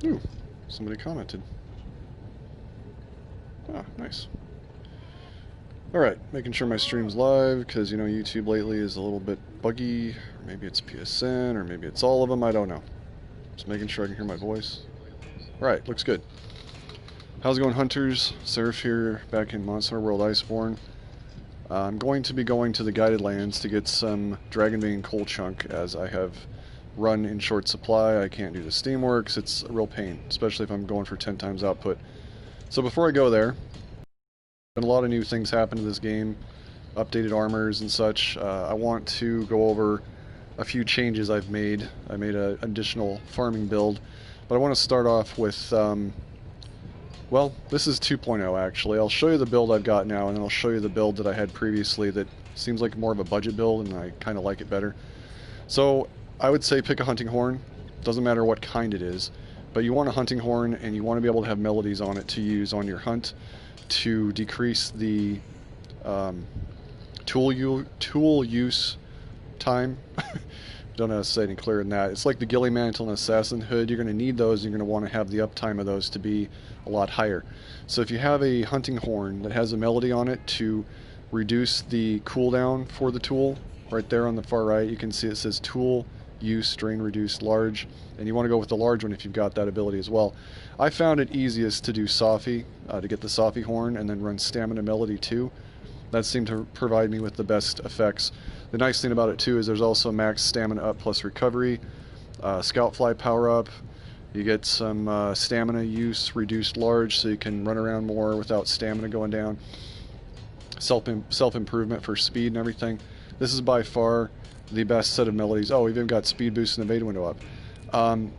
Ooh, somebody commented. Ah, nice. Alright, making sure my stream's live, because, you know, YouTube lately is a little bit buggy. Or maybe it's PSN, or maybe it's all of them, I don't know. Just making sure I can hear my voice. Right, looks good. How's it going, hunters? Seraph here, back in Monster World Iceborne. I'm going to be going to the Guided Lands to get some Dragonvein coal chunk, as I have run in short supply. I can't do the Steamworks. It's a real pain, especially if I'm going for 10 times output. So before I go there, been a lot of new things happen to this game, updated armors and such. I want to go over a few changes I've made. I made an additional farming build, but I want to start off with, well, this is 2.0 actually. I'll show you the build I've got now, and then I'll show you the build that I had previously that seems like more of a budget build, and I kind of like it better. So I would say pick a hunting horn. Doesn't matter what kind it is, but you want a hunting horn, and you want to be able to have melodies on it to use on your hunt to decrease the tool use time. Don't know how to say any clearer than that. It's like the Ghillie Mantle and Assassin Hood. You're going to need those. You're going to want to have the uptime of those to be a lot higher. So if you have a hunting horn that has a melody on it to reduce the cooldown for the tool, right there on the far right, you can see it says tool use, drain reduced, large, and you want to go with the large one if you've got that ability as well. I found it easiest to do Sophy, to get the Sophy horn, and then run stamina melody too. That seemed to provide me with the best effects. The nice thing about it too is there's also max stamina up plus recovery, Scoutfly power up. You get some stamina use reduced large, so you can run around more without stamina going down. Self-improvement for speed and everything. This is by far the best set of melodies. Oh, we've even got speed boost and the Veda window up.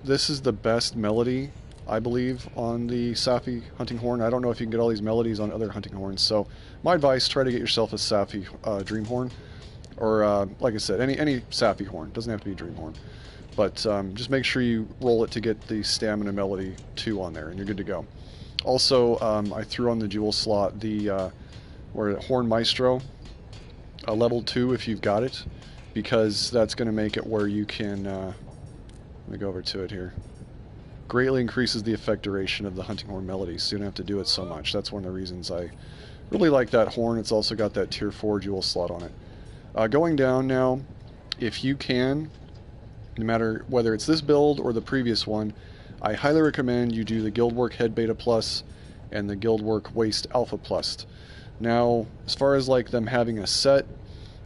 This is the best melody, I believe, on the Sophy hunting horn. I don't know if you can get all these melodies on other hunting horns, so my advice, try to get yourself a Sophy dream horn, or like I said, any Sophy horn. Doesn't have to be a dream horn, but just make sure you roll it to get the stamina melody 2 on there, and you're good to go. Also, I threw on the jewel slot the Horn Maestro, level 2 if you've got it, because that's going to make it where you can, let me go over to it here, greatly increases the effect duration of the hunting horn melodies, so you don't have to do it so much. That's one of the reasons I really like that horn. It's also got that tier 4 jewel slot on it. Going down now, if you can, no matter whether it's this build or the previous one, I highly recommend you do the Guildwork Head Beta Plus and the Guildwork Waist Alpha Plus. Now, as far as like them having a set,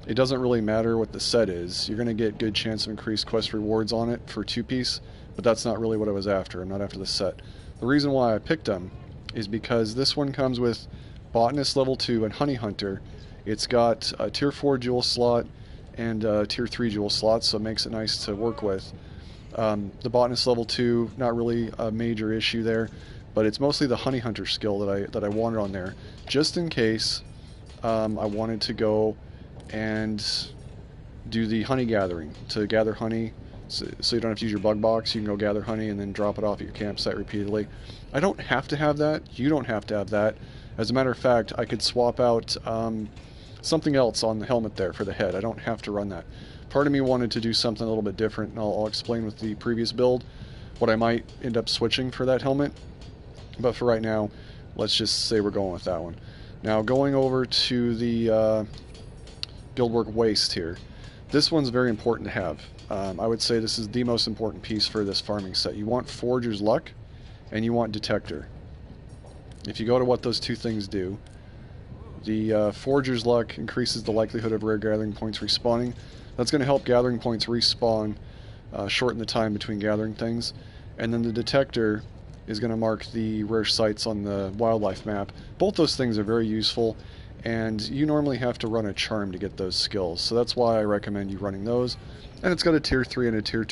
it doesn't really matter what the set is. You're going to get good chance of increased quest rewards on it for 2-piece, but that's not really what I was after. I'm not after the set. The reason why I picked them is because this one comes with Botanist level 2 and Honey Hunter. It's got a tier 4 jewel slot and a tier 3 jewel slot, so it makes it nice to work with. The Botanist level 2, not really a major issue there, but it's mostly the Honey Hunter skill that I wanted on there, just in case I wanted to go and do the honey gathering, to gather honey, so you don't have to use your bug box. You can go gather honey and then drop it off at your campsite repeatedly. I don't have to have that. You don't have to have that. As a matter of fact, I could swap out something else on the helmet there for the head. I don't have to run that. Part of me wanted to do something a little bit different, and I'll explain with the previous build what I might end up switching for that helmet. But for right now, let's just say we're going with that one. Now, going over to the Guildwork Waist here. This one's very important to have. I would say this is the most important piece for this farming set. You want Forager's Luck, and you want Detector. If you go to what those two things do, the Forager's Luck increases the likelihood of rare gathering points respawning. That's going to help gathering points respawn, shorten the time between gathering things. And then the Detector is going to mark the rare sites on the wildlife map. Both those things are very useful, and you normally have to run a charm to get those skills, so that's why I recommend you running those. And it's got a tier 3 and a tier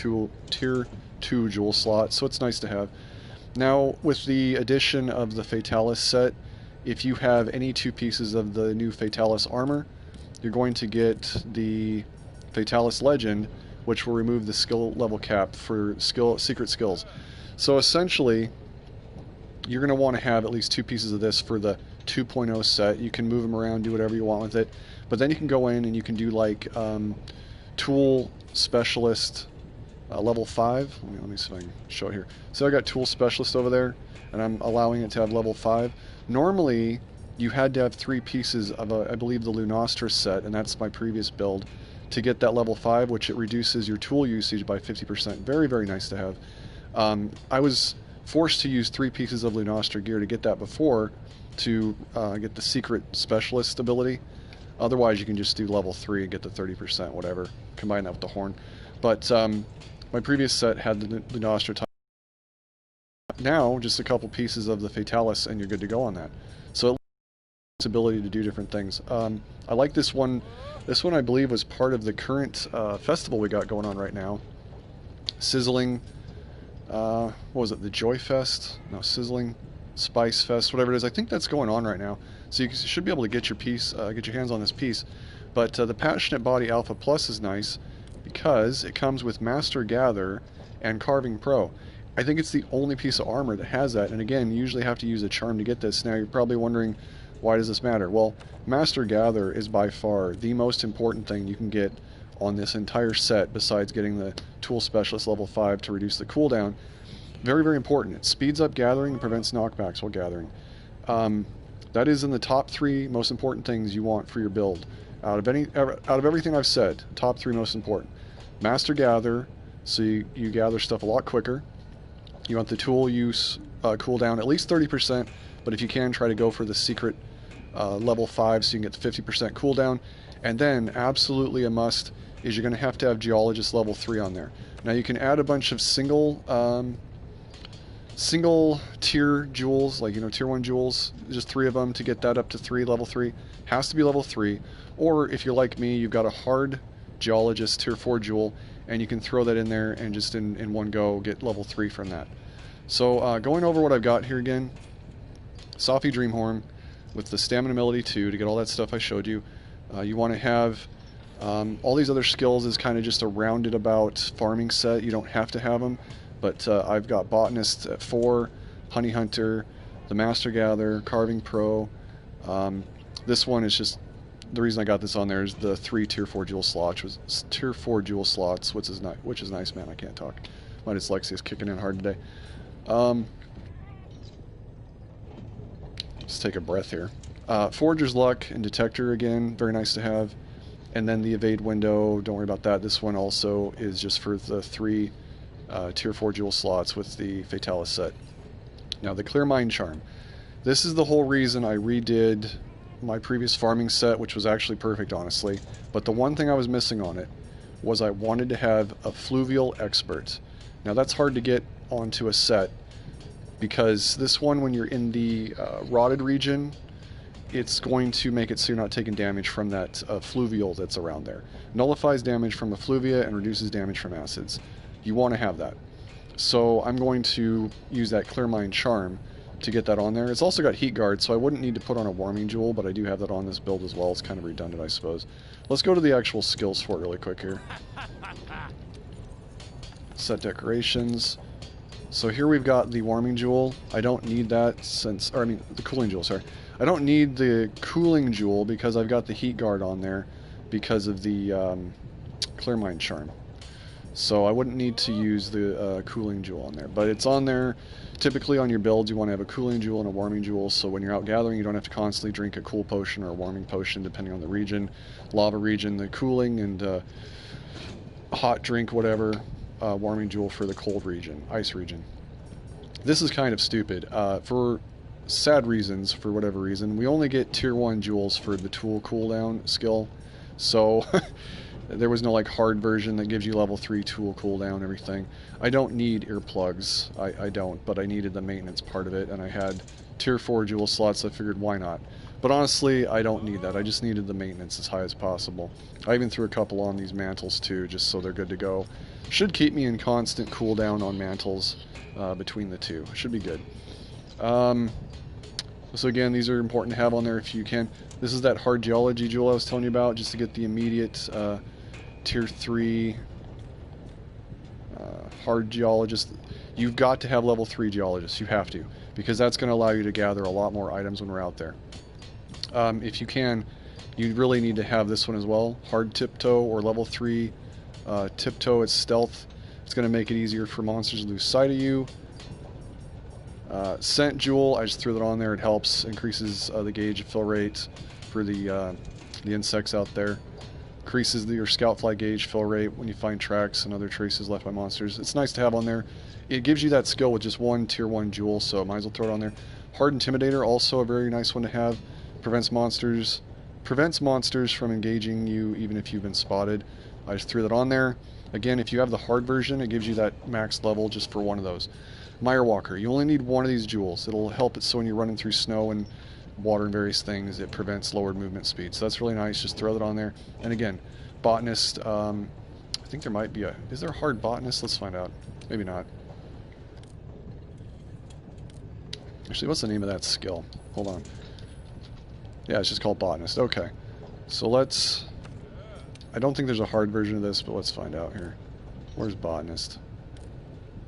2 jewel slot, so it's nice to have. Now, with the addition of the Fatalis set, if you have any 2 pieces of the new Fatalis armor, you're going to get the Fatalis Legend, which will remove the skill level cap for secret skills. So essentially, you're going to want to have at least 2 pieces of this for the 2.0 set. You can move them around, do whatever you want with it, but then you can go in and you can do like tool specialist level 5. Let me see if I can show it here. So I got Tool Specialist over there, and I'm allowing it to have level 5. Normally, you had to have 3 pieces of, I believe, the Lunastra set, and that's my previous build, to get that level 5, which it reduces your tool usage by 50%. Very, very nice to have. I was forced to use 3 pieces of Lunastra gear to get that before, to get the secret specialist ability. Otherwise, you can just do level 3 and get the 30%, whatever. Combine that with the horn. But my previous set had the Lunastra type. Now, just a couple pieces of the Fatalis, and you're good to go on that. So its ability to do different things. I like this one. This one, I believe, was part of the current festival we got going on right now. Sizzling, what was it, the Joy Fest? No, Sizzling Spice Fest, whatever it is. I think that's going on right now. So you should be able to get your piece, get your hands on this piece. But the Passionate Body Alpha Plus is nice because it comes with Master Gather and Carving Pro. I think it's the only piece of armor that has that. And again, you usually have to use a charm to get this. Now you're probably wondering, why does this matter? Well, Master Gather is by far the most important thing you can get on this entire set, besides getting the Tool Specialist level 5 to reduce the cooldown. Very, very important. It speeds up gathering and prevents knockbacks while gathering. That is in the top 3 most important things you want for your build. Out of everything I've said, top 3 most important. Master Gather, so you gather stuff a lot quicker. You want the tool use cooldown at least 30%, but if you can, try to go for the secret level 5 so you can get the 50% cooldown. And then, absolutely a must, is you're going to have Geologist level 3 on there. Now you can add a bunch of single tier jewels, like, tier 1 jewels, just 3 of them to get that up to level 3. Has to be level 3. Or if you're like me, you've got a hard Geologist tier 4 jewel, and you can throw that in there and just in one go get level 3 from that. So going over what I've got here again, Safi Dreamhorn with the Stamina Melody 2 to get all that stuff I showed you. You want to have all these other skills is kind of just a rounded about farming set. You don't have to have them, but I've got Botanist at 4, Honey Hunter, the Master Gather, Carving Pro. This one is just, the reason I got this on there is the 3 tier 4 jewel slots, which is nice, man. I can't talk. My dyslexia is kicking in hard today. Just take a breath here. Forager's Luck and Detector, again, very nice to have. And then the Evade window, don't worry about that. This one also is just for the 3 tier 4 jewel slots with the Fatalis set. Now, the Clear Mind Charm. This is the whole reason I redid my previous farming set, which was actually perfect, honestly. But the one thing I was missing on it was I wanted to have a Fluvial Expert. Now, that's hard to get onto a set, because this one, when you're in the rotted region, it's going to make it so you're not taking damage from that fluvial that's around there. Nullifies damage from effluvia and reduces damage from acids. You want to have that. So I'm going to use that Clear Mind Charm to get that on there. It's also got Heat Guard, so I wouldn't need to put on a Warming Jewel, but I do have that on this build as well. It's kind of redundant, I suppose. Let's go to the actual skills for it really quick here. Set decorations. So here we've got the Warming Jewel. I don't need that the Cooling Jewel, sorry. I don't need the Cooling Jewel because I've got the Heat Guard on there because of the Clear Mind Charm. So I wouldn't need to use the Cooling Jewel on there. But it's on there. Typically on your builds you want to have a Cooling Jewel and a Warming Jewel, so when you're out gathering you don't have to constantly drink a cool potion or a warming potion depending on the region. Lava region, the cooling, and hot drink, whatever. Warming Jewel for the cold region, ice region. This is kind of stupid. For sad reasons, for whatever reason, we only get tier 1 jewels for the tool cooldown skill. So there was no like hard version that gives you level 3 tool cooldown, everything. I don't need earplugs. I don't, but I needed the maintenance part of it, and I had tier 4 jewel slots, so I figured why not. But honestly, I don't need that. I just needed the maintenance as high as possible. I even threw a couple on these mantles too, just so they're good to go. Should keep me in constant cooldown on mantles between the two. Should be good. So again, these are important to have on there if you can. This is that hard geology jewel I was telling you about, just to get the immediate tier 3 hard geologist. You've got to have level 3 geologists. You have to, because that's going to allow you to gather a lot more items when we're out there. If you can, you really need to have this one as well. Hard Tiptoe or level 3 Tiptoe. It's stealth. It's going to make it easier for monsters to lose sight of you. Scent Jewel, I just threw that on there. It helps, increases the gauge fill rate for the insects out there. Increases your scout fly gauge fill rate when you find tracks and other traces left by monsters. It's nice to have on there. It gives you that skill with just one tier 1 jewel, so might as well throw it on there. Hard Intimidator, also a very nice one to have. Prevents monsters from engaging you even if you've been spotted. I just threw that on there. Again, if you have the hard version, it gives you that max level just for one of those. Mire Walker, you only need one of these jewels. It'll help it so when you're running through snow and water and various things, it prevents lowered movement speed. So that's really nice. Just throw that on there. And again, Botanist, I think there might be a... Is there a hard Botanist? Let's find out. Maybe not. Actually, what's the name of that skill? Hold on. Yeah, it's just called Botanist. Okay. So let's... I don't think there's a hard version of this, but let's find out here. Where's Botanist?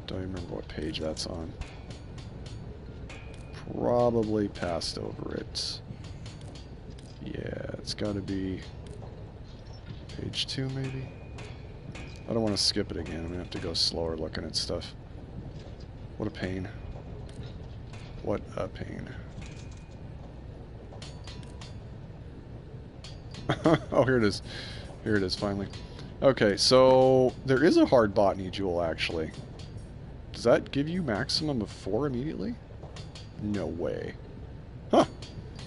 Don't even remember what page that's on. Probably passed over it. Yeah, it's got to be page 2 maybe? I don't want to skip it again. I'm going to have to go slower looking at stuff. What a pain. What a pain. Oh, here it is. Here it is, finally. Okay, so there is a hard Botany jewel, actually. Does that give you maximum of 4 immediately? No way. Huh.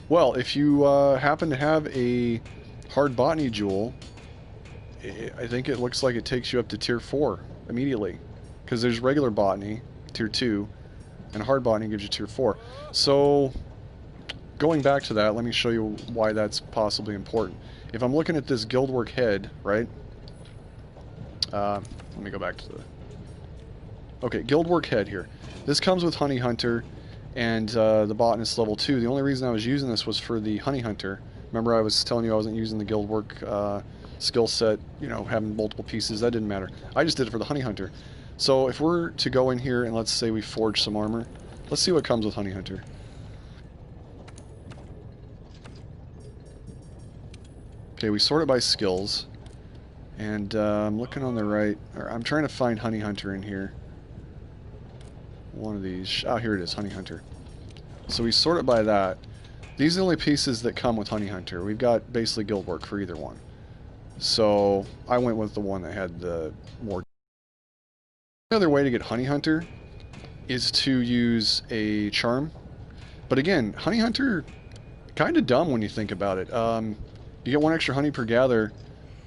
Well, if you happen to have a hard Botany jewel, I think it looks like it takes you up to tier 4 immediately. Because there's regular Botany, tier 2, and hard Botany gives you tier 4. So, going back to that, let me show you why that's possibly important. If I'm looking at this Guildwork head, right? Let me go back to the... Okay, Guildwork head here. This comes with Honey Hunter and the Botanist level 2. The only reason I was using this was for the Honey Hunter. Remember I was telling you I wasn't using the Guildwork skill set, you know, having multiple pieces. That didn't matter. I just did it for the Honey Hunter. So if we're to go in here and let's say we forge some armor, let's see what comes with Honey Hunter. Okay, we sort it by skills. And I'm looking on the right. Or I'm trying to find Honey Hunter in here. One of these. Oh, here it is, Honey Hunter. So we sort it by that. These are the only pieces that come with Honey Hunter. We've got basically Guildwork for either one. So I went with the one that had the more... Another way to get Honey Hunter is to use a charm. But again, Honey Hunter, kind of dumb when you think about it. You get 1 extra honey per gather.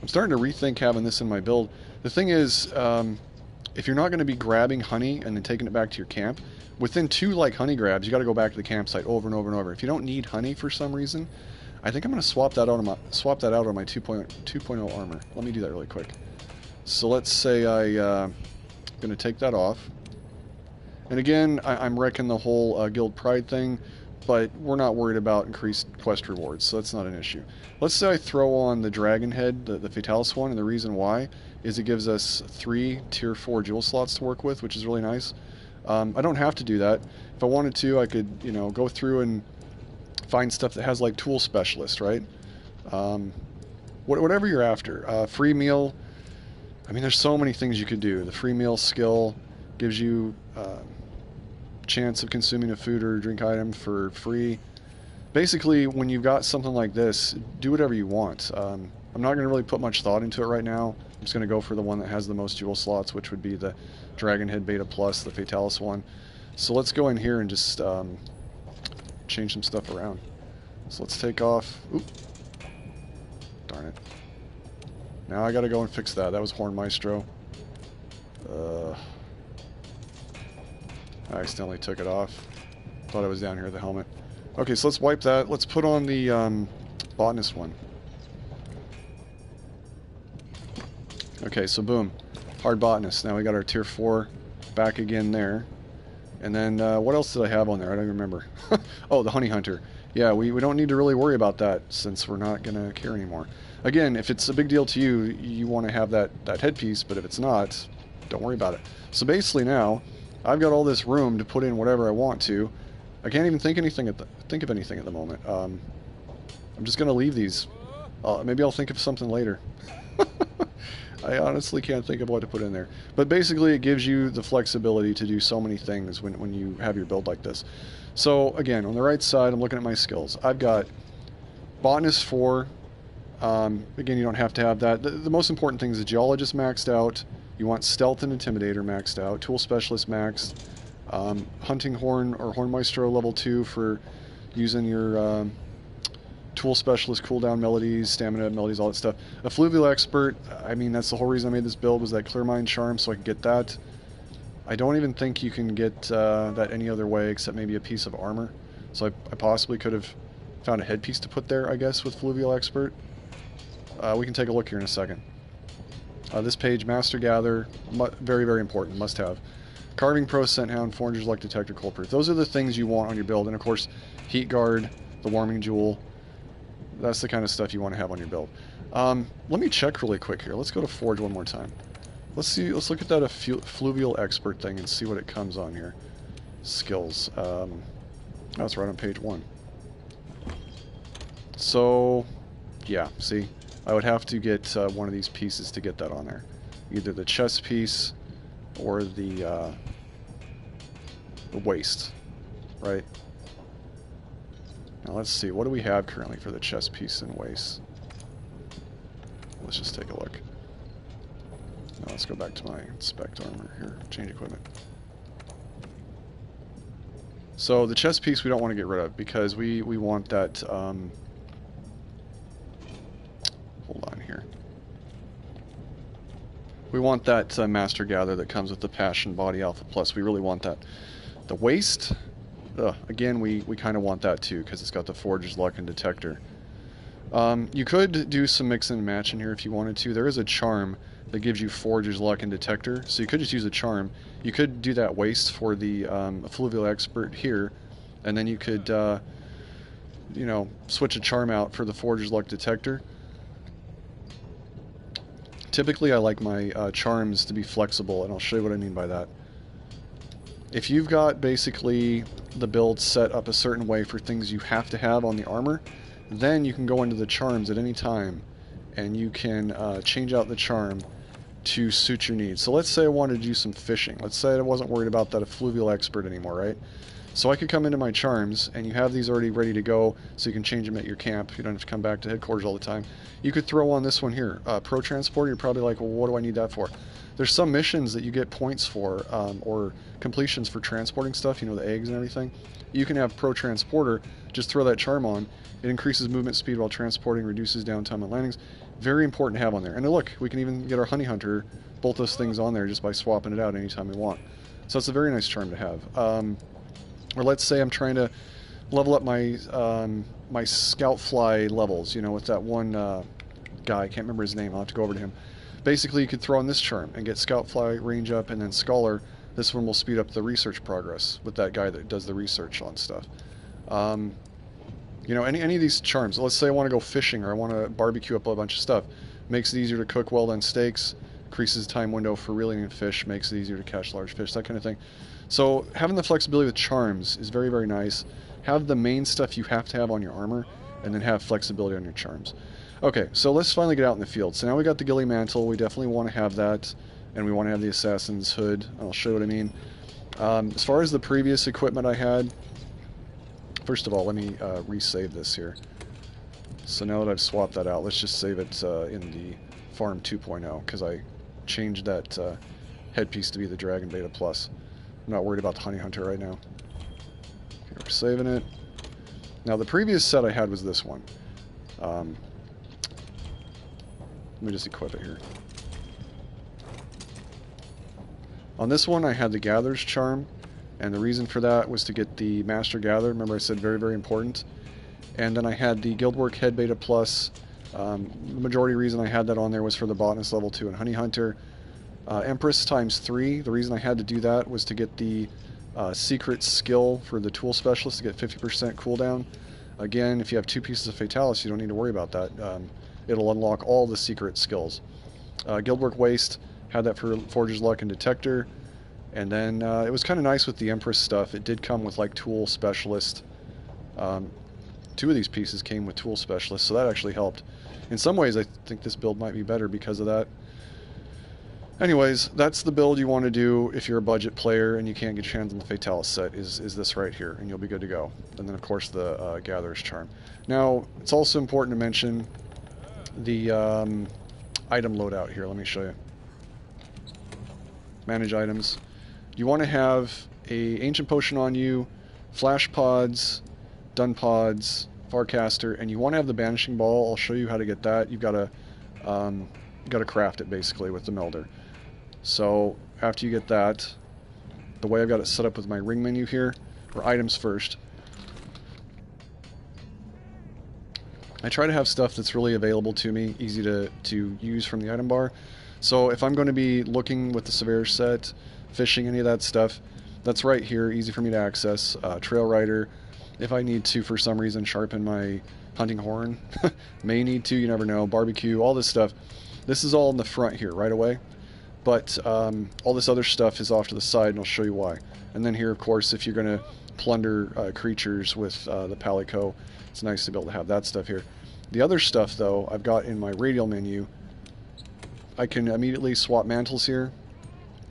I'm starting to rethink having this in my build. The thing is, if you're not going to be grabbing honey and then taking it back to your camp, within 2 like honey grabs, you got to go back to the campsite over and over and over. If you don't need honey for some reason, I think I'm going to swap that out on my 2.0 armor. Let me do that really quick. So let's say I'm going to take that off. And again, I'm wrecking the whole Guild Pride thing, but we're not worried about increased quest rewards, so that's not an issue. Let's say I throw on the Dragon Head, the Fatalis one, and the reason why is it gives us 3 tier 4 jewel slots to work with, which is really nice. I don't have to do that. If I wanted to, I could, you know, go through and find stuff that has like tool specialist, right? Whatever you're after. Free meal. I mean, there's so many things you could do. The free meal skill gives you chance of consuming a food or drink item for free. Basically, when you've got something like this, do whatever you want. I'm not going to really put much thought into it right now. I'm just going to go for the one that has the most jewel slots, which would be the Dragonhead Beta Plus, the Fatalis one. So let's go in here and just change some stuff around. So let's take off... Oop. Darn it. Now I got to go and fix that. That was Horn Maestro. I accidentally took it off. Thought it was down here at the helmet. Okay, so let's wipe that. Let's put on the Botanist one. Okay, so boom. Hard Botanist. Now we got our tier 4 back again there. And then, what else did I have on there? I don't remember. Oh, the Honey Hunter. Yeah, we don't need to really worry about that since we're not going to care anymore. Again, if it's a big deal to you, you want to have that headpiece, but if it's not, don't worry about it. So basically now, I've got all this room to put in whatever I want to. I can't even think of anything at the moment. I'm just going to leave these. Maybe I'll think of something later. I honestly can't think of what to put in there. But basically, it gives you the flexibility to do so many things when you have your build like this. So, again, on the right side, I'm looking at my skills. I've got Botanist 4. Again, you don't have to have that. The most important thing is the Geologist maxed out. You want Stealth and Intimidator maxed out. Tool Specialist maxed. Hunting Horn or Horn Maestro level 2 for using your Tool Specialist cooldown melodies, stamina melodies, all that stuff. A Fluvial Expert, I mean, that's the whole reason I made this build, was that Clear Mind Charm, so I could get that. I don't even think you can get that any other way except maybe a piece of armor. So I possibly could have found a headpiece to put there, I guess, with Fluvial Expert. We can take a look here in a second. This page, Master Gather, very, very important, must have. Carving Pro, Scent Hound, Forager's Luck Detector, Cold Proof. Those are the things you want on your build. And of course, Heat Guard, the Warming Jewel. That's the kind of stuff you want to have on your build. Let me check really quick here. Let's go to Forge one more time. Let's see. Let's look at that Fluvial Expert thing and see what it comes on here. Skills. That's right on page 1. So, yeah. See, I would have to get one of these pieces to get that on there. Either the chest piece or the waist, right? Now let's see, what do we have currently for the chest piece and waist? Let's just take a look. Now let's go back to my inspect armor here, change equipment. So the chest piece we don't want to get rid of because we want that, hold on here. We want that Master Gather that comes with the Passion Body Alpha Plus. We really want that. The waist, again, we kind of want that too because it's got the Forger's Luck and Detector. You could do some mix and match in here if you wanted to. There is a charm that gives you Forger's Luck and Detector, so you could just use a charm. You could do that waist for the Fluvial Expert here, and then you could, you know, switch a charm out for the Forger's Luck Detector. Typically, I like my charms to be flexible, and I'll show you what I mean by that. If you've got basically the build set up a certain way for things you have to have on the armor, then you can go into the charms at any time, and you can change out the charm to suit your needs. So let's say I wanted to do some fishing. Let's say I wasn't worried about that Fluvial Expert anymore, right? So I could come into my charms, and you have these already ready to go, so you can change them at your camp. You don't have to come back to headquarters all the time. You could throw on this one here, Pro Transporter. You're probably like, well, what do I need that for? There's some missions that you get points for, or completions for transporting stuff, you know, the eggs and everything. You can have Pro Transporter, just throw that charm on. It increases movement speed while transporting, reduces downtime on landings. Very important to have on there. And look, we can even get our Honey Hunter, both those things on there just by swapping it out anytime we want. So it's a very nice charm to have. Or let's say I'm trying to level up my my Scout Fly levels, you know, with that one guy. I can't remember his name. I'll have to go over to him. Basically, you could throw on this charm and get Scout Fly range up, and then Scholar. This one will speed up the research progress with that guy that does the research on stuff. You know, any of these charms. Let's say I want to go fishing or I want to barbecue up a bunch of stuff. Makes it easier to cook well-done steaks. Increases time window for reeling in fish. Makes it easier to catch large fish. That kind of thing. So having the flexibility with charms is very, very nice. Have the main stuff you have to have on your armor, and then have flexibility on your charms. Okay, so let's finally get out in the field. So now we got the Ghillie Mantle. We definitely want to have that, and we want to have the Assassin's Hood. I'll show you what I mean. As far as the previous equipment I had, first of all, let me resave this here. So now that I've swapped that out, let's just save it in the Farm 2.0, because I changed that headpiece to be the Dragon Beta Plus. I'm not worried about the Honey Hunter right now. Okay, we're saving it. Now the previous set I had was this one. Let me just equip it here. On this one I had the Gatherer's Charm, and the reason for that was to get the Master Gatherer. Remember I said very, very important. And then I had the Guildwork Head Beta Plus. The majority reason I had that on there was for the Botanist level 2 and Honey Hunter. Empress times 3. The reason I had to do that was to get the secret skill for the Tool Specialist to get 50% cooldown. Again, if you have 2 pieces of Fatalis, you don't need to worry about that. It'll unlock all the secret skills. Guildwork Waste had that for Forger's Luck and Detector. And then it was kind of nice with the Empress stuff. It did come with like Tool Specialist. 2 of these pieces came with Tool Specialist, so that actually helped. In some ways, I think this build might be better because of that. Anyways, that's the build you want to do if you're a budget player and you can't get your hands on the Fatalis set, is this right here, and you'll be good to go. And then, of course, the Gatherer's Charm. Now, it's also important to mention the item loadout here. Let me show you. Manage items. You want to have a Ancient Potion on you, Flash Pods, Dun Pods, Farcaster, and you want to have the Banishing Ball. I'll show you how to get that. You've got to craft it, basically, with the Melder. So, after you get that, the way I've got it set up with my ring menu here, or items first, I try to have stuff that's really available to me, easy to use from the item bar. So if I'm going to be looking with the Severe set, fishing, any of that stuff, that's right here, easy for me to access. Trail Rider, if I need to, for some reason, sharpen my hunting horn, may need to, you never know, barbecue, all this stuff. This is all in the front here, right away. But all this other stuff is off to the side, and I'll show you why. And then here, of course, if you're going to plunder creatures with the Palico, it's nice to be able to have that stuff here. The other stuff, though, I've got in my radial menu. I can immediately swap mantles here,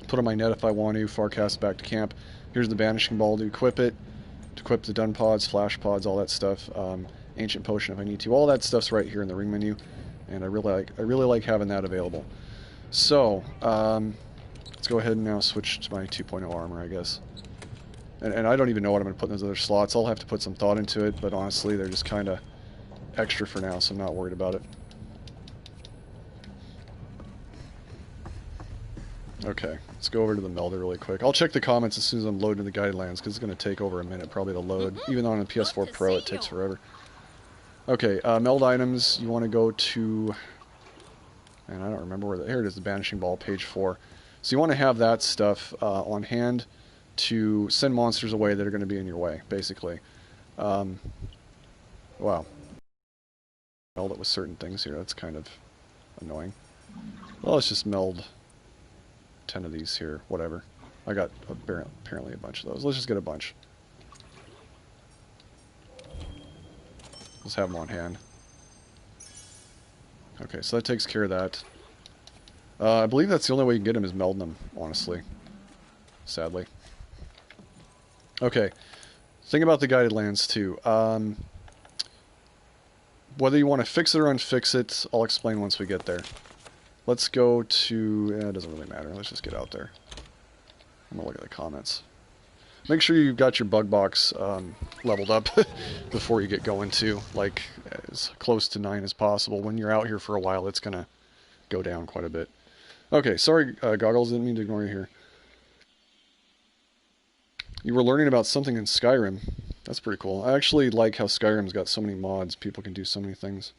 put on my net if I want to, Farcast back to camp. Here's the Banishing Ball to equip it, to equip the Dun Pods, Flash Pods, all that stuff. Ancient Potion if I need to. All that stuff's right here in the ring menu, and I really like having that available. So, let's go ahead and now switch to my 2.0 armor, I guess. And I don't even know what I'm going to put in those other slots. I'll have to put some thought into it, but honestly, they're just kind of extra for now, so I'm not worried about it. Okay, let's go over to the Melder really quick. I'll check the comments as soon as I'm loading the Guided Lands, because it's going to take over a minute probably to load. Even on a PS4 Pro, it takes forever. Okay, meld items, you want to go to... And I don't remember where... Here it is, the Banishing Ball, page 4. So you want to have that stuff on hand to send monsters away that are going to be in your way, basically. Wow. Meld it with certain things here. That's kind of annoying. Well, let's just meld 10 of these here. Whatever. I got apparently a bunch of those. Let's just get a bunch. Let's have them on hand. Okay, so that takes care of that. I believe that's the only way you can get them is melding them, honestly. Sadly. Okay. Thing about the Guided Lands, too. Whether you want to fix it or unfix it, I'll explain once we get there. Let's go to... it doesn't really matter. Let's just get out there. I'm going to look at the comments. Make sure you've got your bug box leveled up before you get going, too. Like, as close to 9 as possible. When you're out here for a while, it's going to go down quite a bit. Okay, sorry, Goggles. Didn't mean to ignore you here. You were learning about something in Skyrim. That's pretty cool. I actually like how Skyrim's got so many mods. People can do so many things.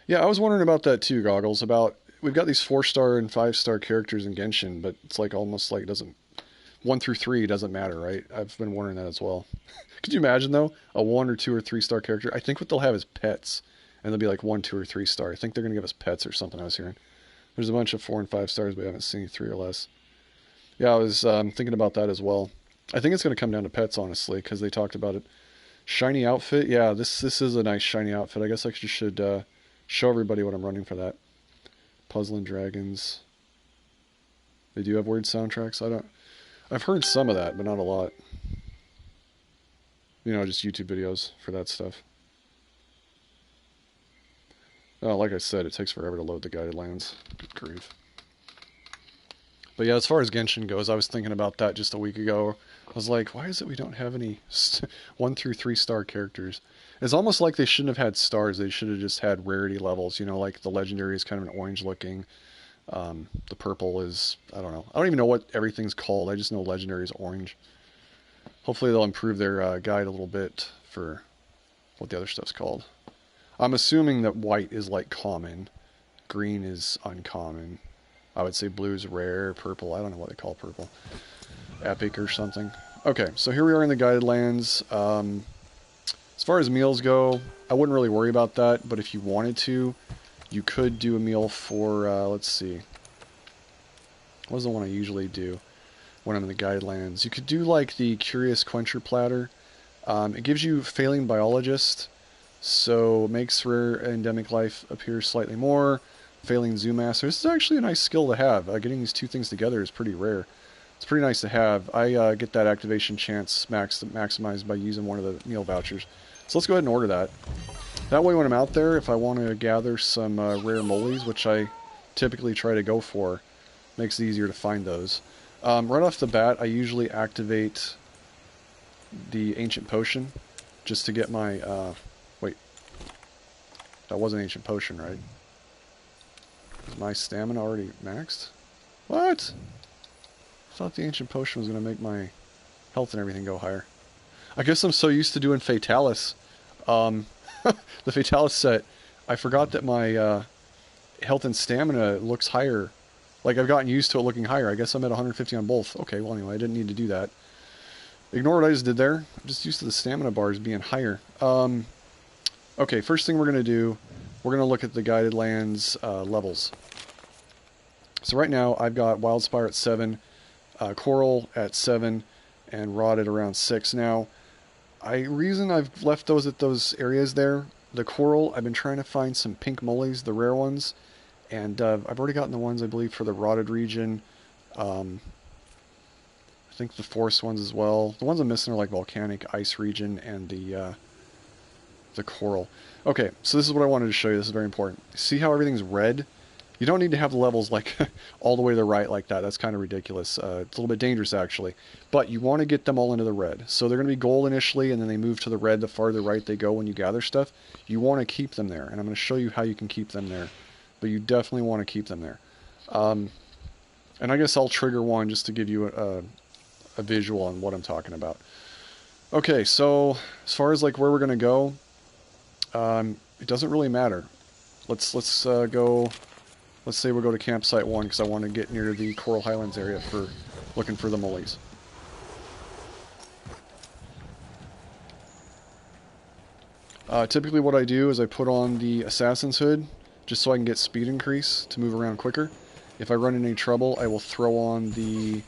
Yeah, I was wondering about that too, Goggles. About, we've got these 4-star and 5-star characters in Genshin, but it's like almost like it doesn't... 1 through 3 doesn't matter, right? I've been wondering that as well. Could you imagine, though, a 1 or 2 or 3-star character? I think what they'll have is pets, and they'll be like 1, 2, or 3-star. I think they're going to give us pets or something I was hearing. There's a bunch of 4 and 5 stars, but I haven't seen 3 or less. Yeah, I was thinking about that as well. I think it's going to come down to pets, honestly, because they talked about it. Shiny outfit? Yeah, this is a nice shiny outfit. I guess I should show everybody what I'm running for that. Puzzling Dragons. They do have weird soundtracks. I've heard some of that, but not a lot. You know, just YouTube videos for that stuff. Oh, like I said, it takes forever to load the Guided Lands. Good grief. But yeah, as far as Genshin goes, I was thinking about that just a week ago. I was like, why is it we don't have any 1 through 3-star characters? It's almost like they shouldn't have had stars. They should have just had rarity levels. You know, like the legendary is kind of an orange looking. The purple is, I don't know. I don't even know what everything's called. I just know legendary is orange. Hopefully they'll improve their guide a little bit for what the other stuff's called. I'm assuming that white is like common. Green is uncommon. I would say blue is rare. Purple, I don't know what they call purple. Epic or something. Okay, so here we are in the Guided Lands. As far as meals go, I wouldn't really worry about that, but if you wanted to, you could do a meal for, let's see. What is the one I usually do when I'm in the Guided Lands? You could do like the Curious Quencher Platter. It gives you Failing Biologist, so it makes rare endemic life appear slightly more. Failing Zoo Master. This is actually a nice skill to have. Getting these two things together is pretty rare. It's pretty nice to have. I get that activation chance maximized by using one of the meal vouchers. So let's go ahead and order that. That way when I'm out there, if I want to gather some rare mollies, which I typically try to go for, makes it easier to find those. Right off the bat, I usually activate the Ancient Potion just to get my... wait. That was an Ancient Potion, right? Is my stamina already maxed? What? I thought the Ancient Potion was going to make my health and everything go higher. I guess I'm so used to doing Fatalis. The Fatalis set, I forgot that my health and stamina looks higher. Like, I've gotten used to it looking higher. I guess I'm at 150 on both. Okay, well, anyway, I didn't need to do that. Ignore what I just did there. I'm just used to the stamina bars being higher. Okay, first thing we're going to do, we're going to look at the Guided Lands levels. So right now, I've got Wildspire at 7, Coral at 7, and Rod at around 6. Now, reason I've left those at those areas there, the Coral, I've been trying to find some pink mollies, the rare ones, and I've already gotten the ones, I believe, for the Rotted region. I think the Forest ones as well. The ones I'm missing are like Volcanic, Ice region, and the Coral. Okay, so this is what I wanted to show you. This is very important. See how everything's red? You don't need to have the levels like all the way to the right like that. That's kind of ridiculous. It's a little bit dangerous, actually. But you want to get them all into the red. So they're going to be gold initially, and then they move to the red the farther right they go when you gather stuff. You want to keep them there, and I'm going to show you how you can keep them there. But you definitely want to keep them there. And I guess I'll trigger one just to give you a visual on what I'm talking about. Okay, so as far as like where we're going to go, it doesn't really matter. Let's go... Let's say we'll go to campsite 1 because I want to get near the Coral Highlands area for looking for the mollies. Typically what I do is I put on the Assassin's Hood just so I can get speed increase to move around quicker. If I run into any trouble, I will throw on the,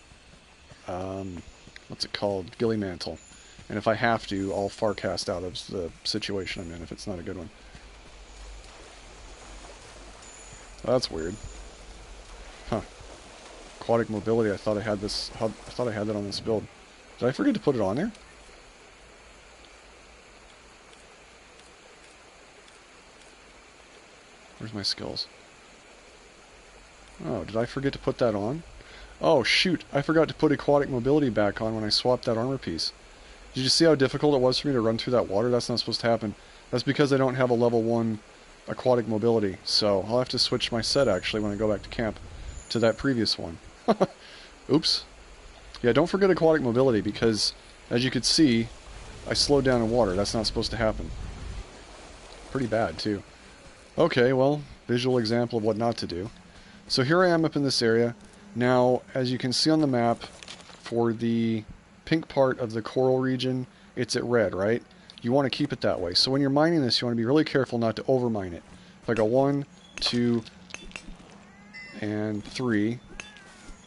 what's it called, Ghillie Mantle. And if I have to, I'll farcast out of the situation I'm in if it's not a good one. That's weird. Huh. Aquatic mobility, I thought I had this, I thought I had that on this build. Did I forget to put it on there? Where's my skills? Oh, did I forget to put that on? Oh, shoot. I forgot to put aquatic mobility back on when I swapped that armor piece. Did you see how difficult it was for me to run through that water? That's not supposed to happen. That's because I don't have a level 1 aquatic mobility, so I'll have to switch my set actually when I go back to camp to that previous one. Oops. Yeah, don't forget aquatic mobility because, as you could see, I slowed down in water. That's not supposed to happen. Pretty bad, too. Okay, well, visual example of what not to do. So here I am up in this area. Now, as you can see on the map, for the pink part of the Coral region, it's at red, right? You want to keep it that way. So when you're mining this, you want to be really careful not to overmine it. If I go 1, 2, and 3.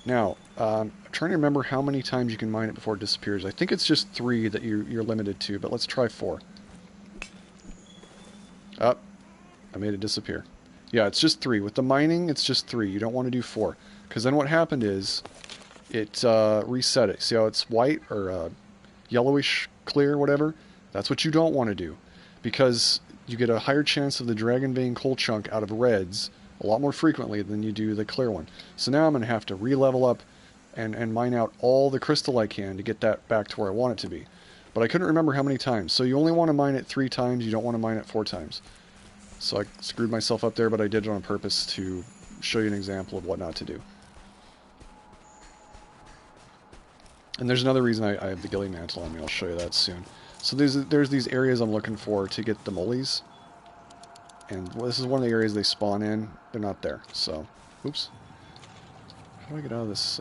Now, I'm trying to remember how many times you can mine it before it disappears. I think it's just 3 that you're limited to, but let's try 4. Up. I made it disappear. Yeah, it's just 3. With the mining, it's just 3. You don't want to do 4. Because then what happened is, it reset it. See how it's white, or yellowish clear, whatever? That's what you don't want to do, because you get a higher chance of the Dragonvein coal chunk out of reds a lot more frequently than you do the clear one. So now I'm going to have to re-level up and mine out all the crystal I can to get that back to where I want it to be. But I couldn't remember how many times. So you only want to mine it 3 times, you don't want to mine it 4 times. So I screwed myself up there, but I did it on purpose to show you an example of what not to do. And there's another reason I have the Ghillie Mantle on me. I'll show you that soon. So there's these areas I'm looking for to get the mollies. And this is one of the areas they spawn in. They're not there. So, oops. How do I get out of this?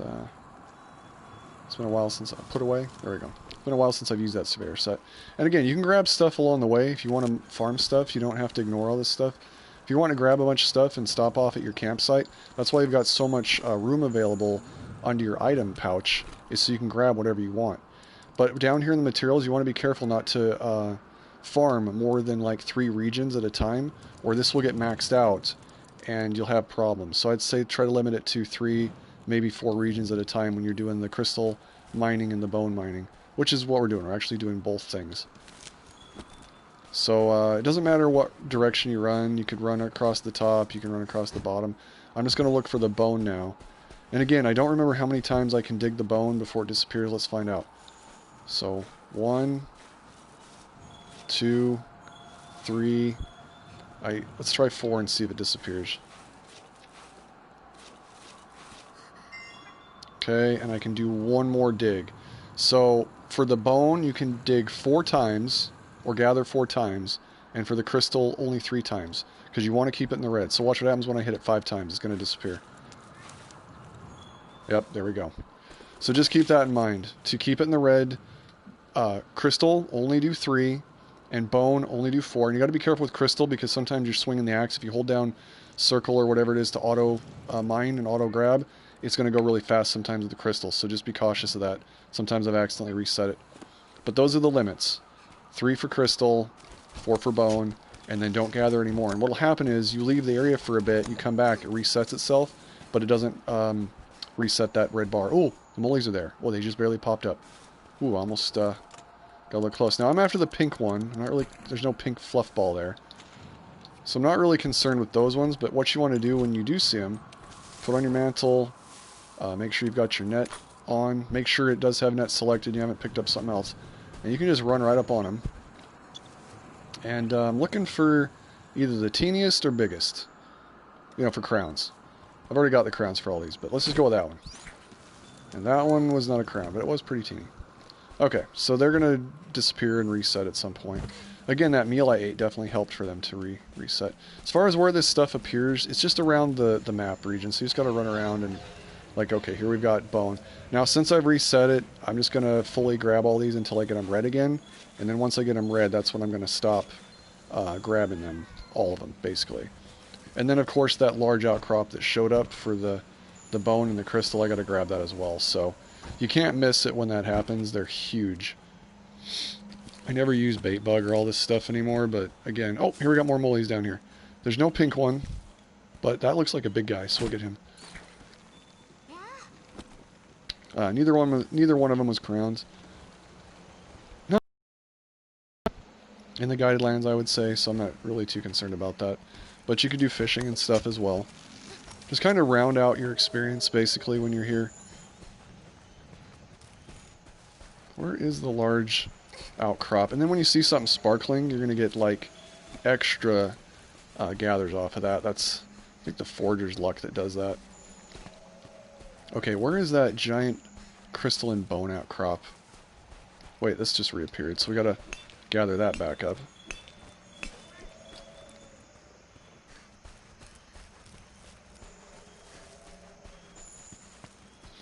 It's been a while since I put away. There we go. It's been a while since I've used that surveyor set. And again, you can grab stuff along the way. If you want to farm stuff, you don't have to ignore all this stuff. If you want to grab a bunch of stuff and stop off at your campsite, that's why you've got so much room available under your item pouch, is so you can grab whatever you want. But down here in the materials, you want to be careful not to farm more than like 3 regions at a time, or this will get maxed out, and you'll have problems. So I'd say try to limit it to 3, maybe 4 regions at a time when you're doing the crystal mining and the bone mining, which is what we're doing. We're actually doing both things. So it doesn't matter what direction you run. You could run across the top, you can run across the bottom. I'm just going to look for the bone now. And again, I don't remember how many times I can dig the bone before it disappears. Let's find out. So 1, 2, 3. Let's try 4 and see if it disappears. Okay, and I can do one more dig. So for the bone, you can dig 4 times, or gather 4 times, and for the crystal, only 3 times, because you want to keep it in the red. So watch what happens when I hit it 5 times. It's going to disappear. Yep, there we go. So just keep that in mind. To keep it in the red, crystal, only do 3, and bone, only do 4. And you got to be careful with crystal, because sometimes you're swinging the axe. If you hold down circle or whatever it is to auto mine and auto grab, it's going to go really fast sometimes with the crystal. So just be cautious of that. Sometimes I've accidentally reset it. But those are the limits. 3 for crystal, 4 for bone, and then don't gather anymore. And what will happen is you leave the area for a bit, you come back, it resets itself, but it doesn't reset that red bar. Oh, the mollies are there. Oh, they just barely popped up. Ooh, almost got a little close. Now I'm after the pink one. I'm not really. There's no pink fluff ball there, so I'm not really concerned with those ones. But what you want to do when you do see them, put on your mantle. Make sure you've got your net on. Make sure it does have net selected. You haven't picked up something else, and you can just run right up on them. And I'm looking for either the teeniest or biggest, you know, for crowns. I've already got the crowns for all these, but let's just go with that one. And that one was not a crown, but it was pretty teeny. Okay, so they're going to disappear and reset at some point. Again, that meal I ate definitely helped for them to reset. As far as where this stuff appears, it's just around the map region, so you just got to run around and, like, okay, here we've got bone. Now, since I've reset it, I'm just going to fully grab all these until I get them red again. And then once I get them red, that's when I'm going to stop grabbing them, all of them, basically. And then, of course, that large outcrop that showed up for the bone and the crystal, I got to grab that as well. So you can't miss it when that happens. They're huge. I never use bait bug or all this stuff anymore, but again, oh, here we got more mollies down here. There's no pink one, but that looks like a big guy, so we'll get him. Neither one of them was crowns. No. In the guided lands, I would say, so I'm not really too concerned about that. But you could do fishing and stuff as well. Just kind of round out your experience, basically, when you're here. Where is the large outcrop? And then when you see something sparkling, you're going to get, like, extra gathers off of that. That's, I think, the Forger's Luck that does that. Okay, where is that giant crystalline bone outcrop? Wait, this just reappeared, so we got to gather that back up.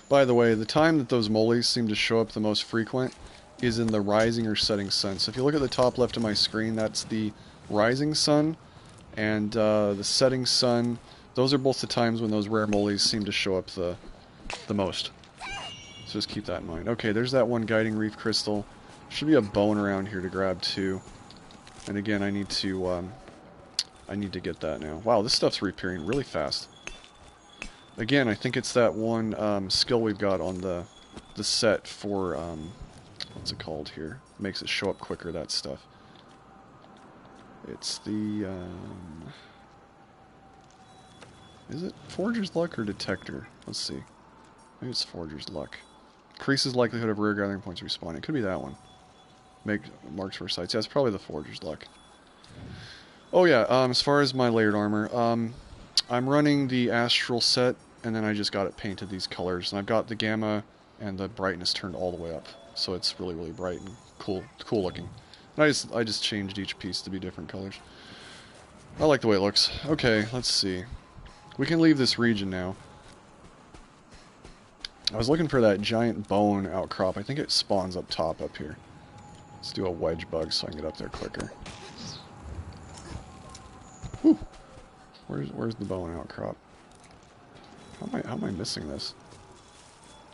By the way, the time that those mollies seem to show up the most frequent is in the rising or setting sun. So if you look at the top left of my screen, that's the rising sun, and the setting sun. Those are both the times when those rare mollies seem to show up the most. So just keep that in mind. Okay, there's that one guiding reef crystal. Should be a bone around here to grab too. And again, I need to get that now. Wow, this stuff's reappearing really fast. Again, I think it's that one skill we've got on the set for, what's it called here? Makes it show up quicker, that stuff. It's the, is it Forger's Luck or Detector? Let's see. Maybe it's Forger's Luck. Increases likelihood of rare gathering points respawning. It could be that one. Make marks for sites. Yeah, it's probably the Forger's Luck. Oh yeah, as far as my layered armor, I'm running the Astral set, and then I just got it painted these colors. And I've got the gamma and the brightness turned all the way up, so it's really, really bright and cool looking. And I just changed each piece to be different colors. I like the way it looks. Okay, let's see. We can leave this region now. I was looking for that giant bone outcrop. I think it spawns up top up here. Let's do a wedge bug so I can get up there quicker. Whew. Where's the bone outcrop? How am I missing this?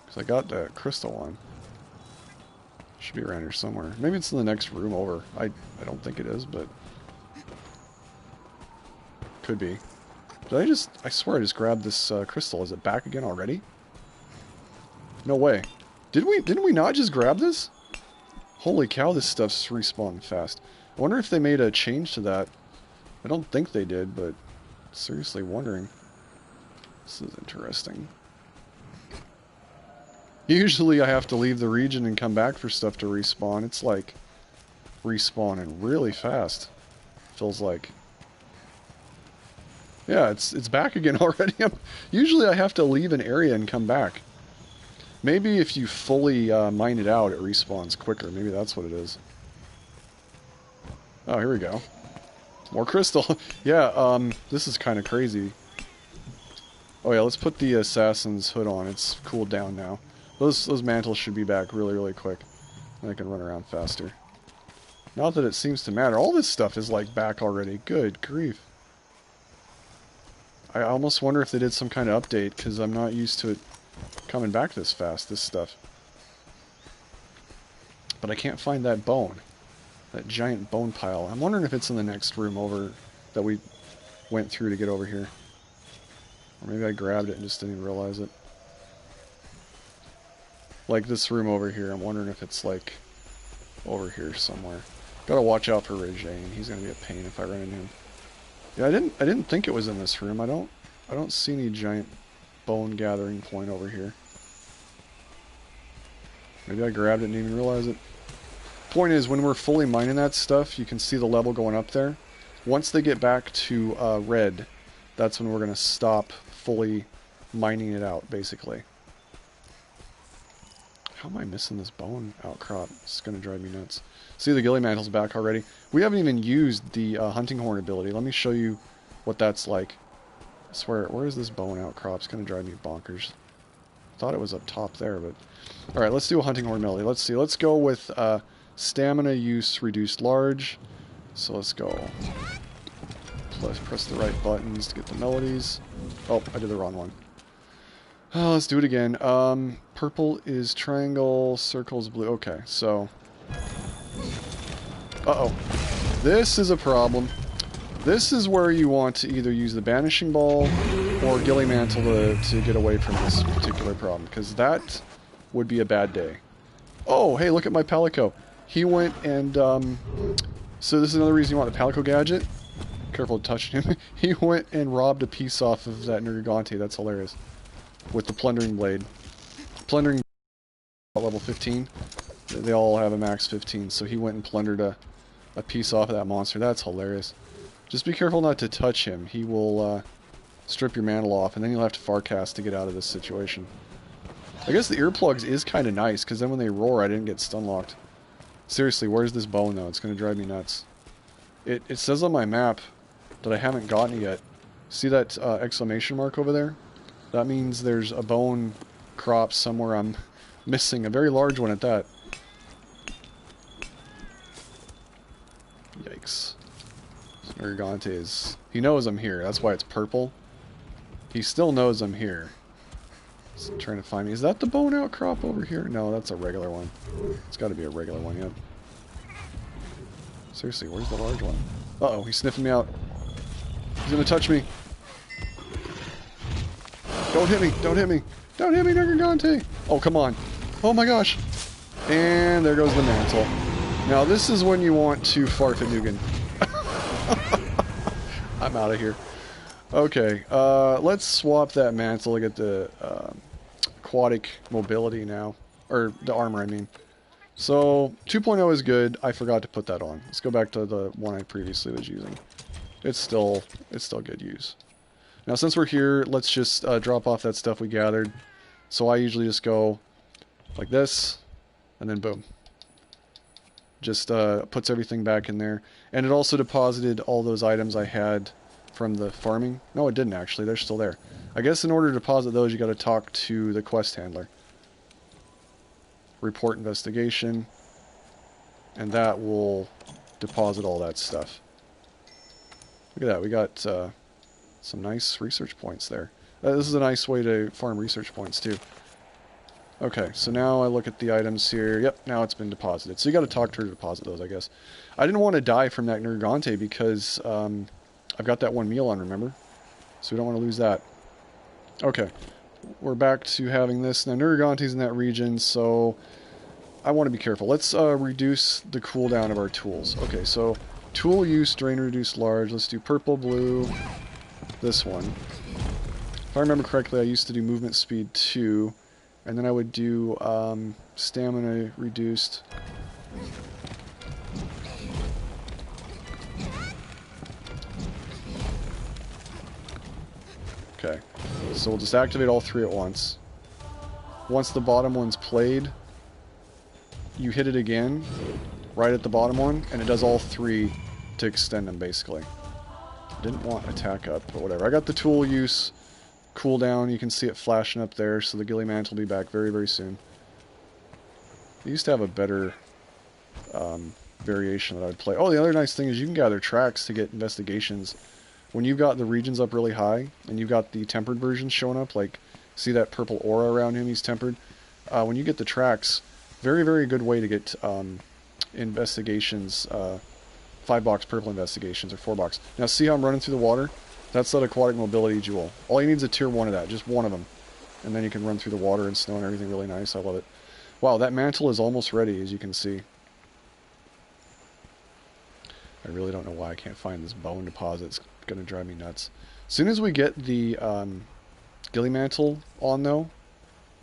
Because I got the crystal one. Should be around here somewhere. Maybe it's in the next room over. I don't think it is, but could be. I swear I just grabbed this crystal. Is it back again already? No way. Didn't we not just grab this? Holy cow, this stuff's respawning fast. I wonder if they made a change to that. I don't think they did, but seriously wondering. This is interesting. Usually I have to leave the region and come back for stuff to respawn. It's like respawning really fast. Feels like. Yeah, it's back again already. Usually I have to leave an area and come back. Maybe if you fully mine it out, it respawns quicker. Maybe that's what it is. Oh, here we go. More crystal. Yeah, this is kind of crazy. Oh yeah, let's put the assassin's hood on. It's cooled down now. Those mantles should be back really, really quick. And I can run around faster. Not that it seems to matter. All this stuff is like back already. Good grief. I almost wonder if they did some kind of update, because I'm not used to it coming back this fast, this stuff. But I can't find that bone. That giant bone pile. I'm wondering if it's in the next room over that we went through to get over here. Or maybe I grabbed it and just didn't even realize it. Like this room over here, I'm wondering if it's like over here somewhere. Gotta watch out for Regine. He's gonna be a pain if I run into him. Yeah, I didn't think it was in this room. I don't see any giant bone gathering point over here. Maybe I grabbed it and didn't even realize it. Point is, when we're fully mining that stuff, you can see the level going up there. Once they get back to red, that's when we're going to stop fully mining it out, basically. How am I missing this bone outcrop? It's going to drive me nuts. See, the Ghillie Mantle's back already. We haven't even used the hunting horn ability. Let me show you what that's like. I swear, where is this bone outcrop? It's going to drive me bonkers. Thought it was up top there, but... Alright, let's do a hunting horn melody. Let's see. Let's go with stamina use reduced large. So let's go. Let's press the right buttons to get the melodies. Oh, I did the wrong one. Let's do it again. Purple is triangle, circle's blue. Okay, so... Uh-oh. This is a problem. This is where you want to either use the Banishing Ball or Ghillie Mantle to get away from this particular problem, because that would be a bad day. Oh, hey, look at my Palico. He went and, so this is another reason you want the Palico gadget. Careful of touching him. He went and robbed a piece off of that Nergigante. That's hilarious. With the Plundering Blade. Plundering level 15. They all have a max 15, so he went and plundered a piece off of that monster. That's hilarious. Just be careful not to touch him. He will strip your mantle off, and then you'll have to farcast to get out of this situation. I guess the earplugs is kind of nice, because then when they roar, I didn't get stun locked. Seriously, where's this bone, though? It's going to drive me nuts. It says on my map that I haven't gotten it yet. See that exclamation mark over there? That means there's a bone crop somewhere I'm missing. A very large one at that. Yikes. Nergigante is... He knows I'm here. That's why it's purple. He still knows I'm here. He's trying to find me. Is that the bone outcrop over here? No, that's a regular one. It's got to be a regular one, yep. Seriously, where's the large one? Uh-oh, he's sniffing me out. He's gonna touch me. Don't hit me! Don't hit me! Don't hit me, Nergigante! Oh, come on. Oh my gosh! And there goes the mantle. Now, this is when you want to fart at Nugan. I'm out of here. Okay, let's swap that mantle to get the aquatic mobility now. Or the armor, I mean. So, 2.0 is good. I forgot to put that on. Let's go back to the one I previously was using. It's still good use. Now, since we're here, let's just drop off that stuff we gathered. So I usually just go like this, and then boom. Just puts everything back in there. And it also deposited all those items I had from the farming. No, it didn't actually. They're still there. I guess in order to deposit those, you got to talk to the quest handler. Report investigation. And that will deposit all that stuff. Look at that. We got some nice research points there. This is a nice way to farm research points too. Okay, so now I look at the items here. Yep, now it's been deposited. So you got to talk to her to deposit those, I guess. I didn't want to die from that Nergigante because I've got that one meal on, remember? So we don't want to lose that. Okay. We're back to having this. Now, Nergante's in that region, so I want to be careful. Let's reduce the cooldown of our tools. Okay, so tool use, drain, reduce large. Let's do purple, blue, this one. If I remember correctly, I used to do movement speed 2, and then I would do stamina reduced. Okay, so we'll just activate all 3 at once. Once the bottom one's played, you hit it again, right at the bottom one, and it does all 3 to extend them, basically. Didn't want attack up, but whatever. I got the tool use cooldown. You can see it flashing up there, so the Ghillie Mantle will be back very, very soon. I used to have a better variation that I would play. Oh, the other nice thing is you can gather tracks to get investigations. When you've got the regions up really high, and you've got the tempered versions showing up, like, see that purple aura around him, he's tempered. When you get the tracks, very, very good way to get investigations, 5-box purple investigations, or 4-box. Now see how I'm running through the water? That's that aquatic mobility jewel. All you need is a tier 1 of that, just one of them. And then you can run through the water and snow and everything really nice. I love it. Wow, that mantle is almost ready, as you can see. I really don't know why I can't find this bone deposit. It's going to drive me nuts. As soon as we get the Ghillie Mantle on, though,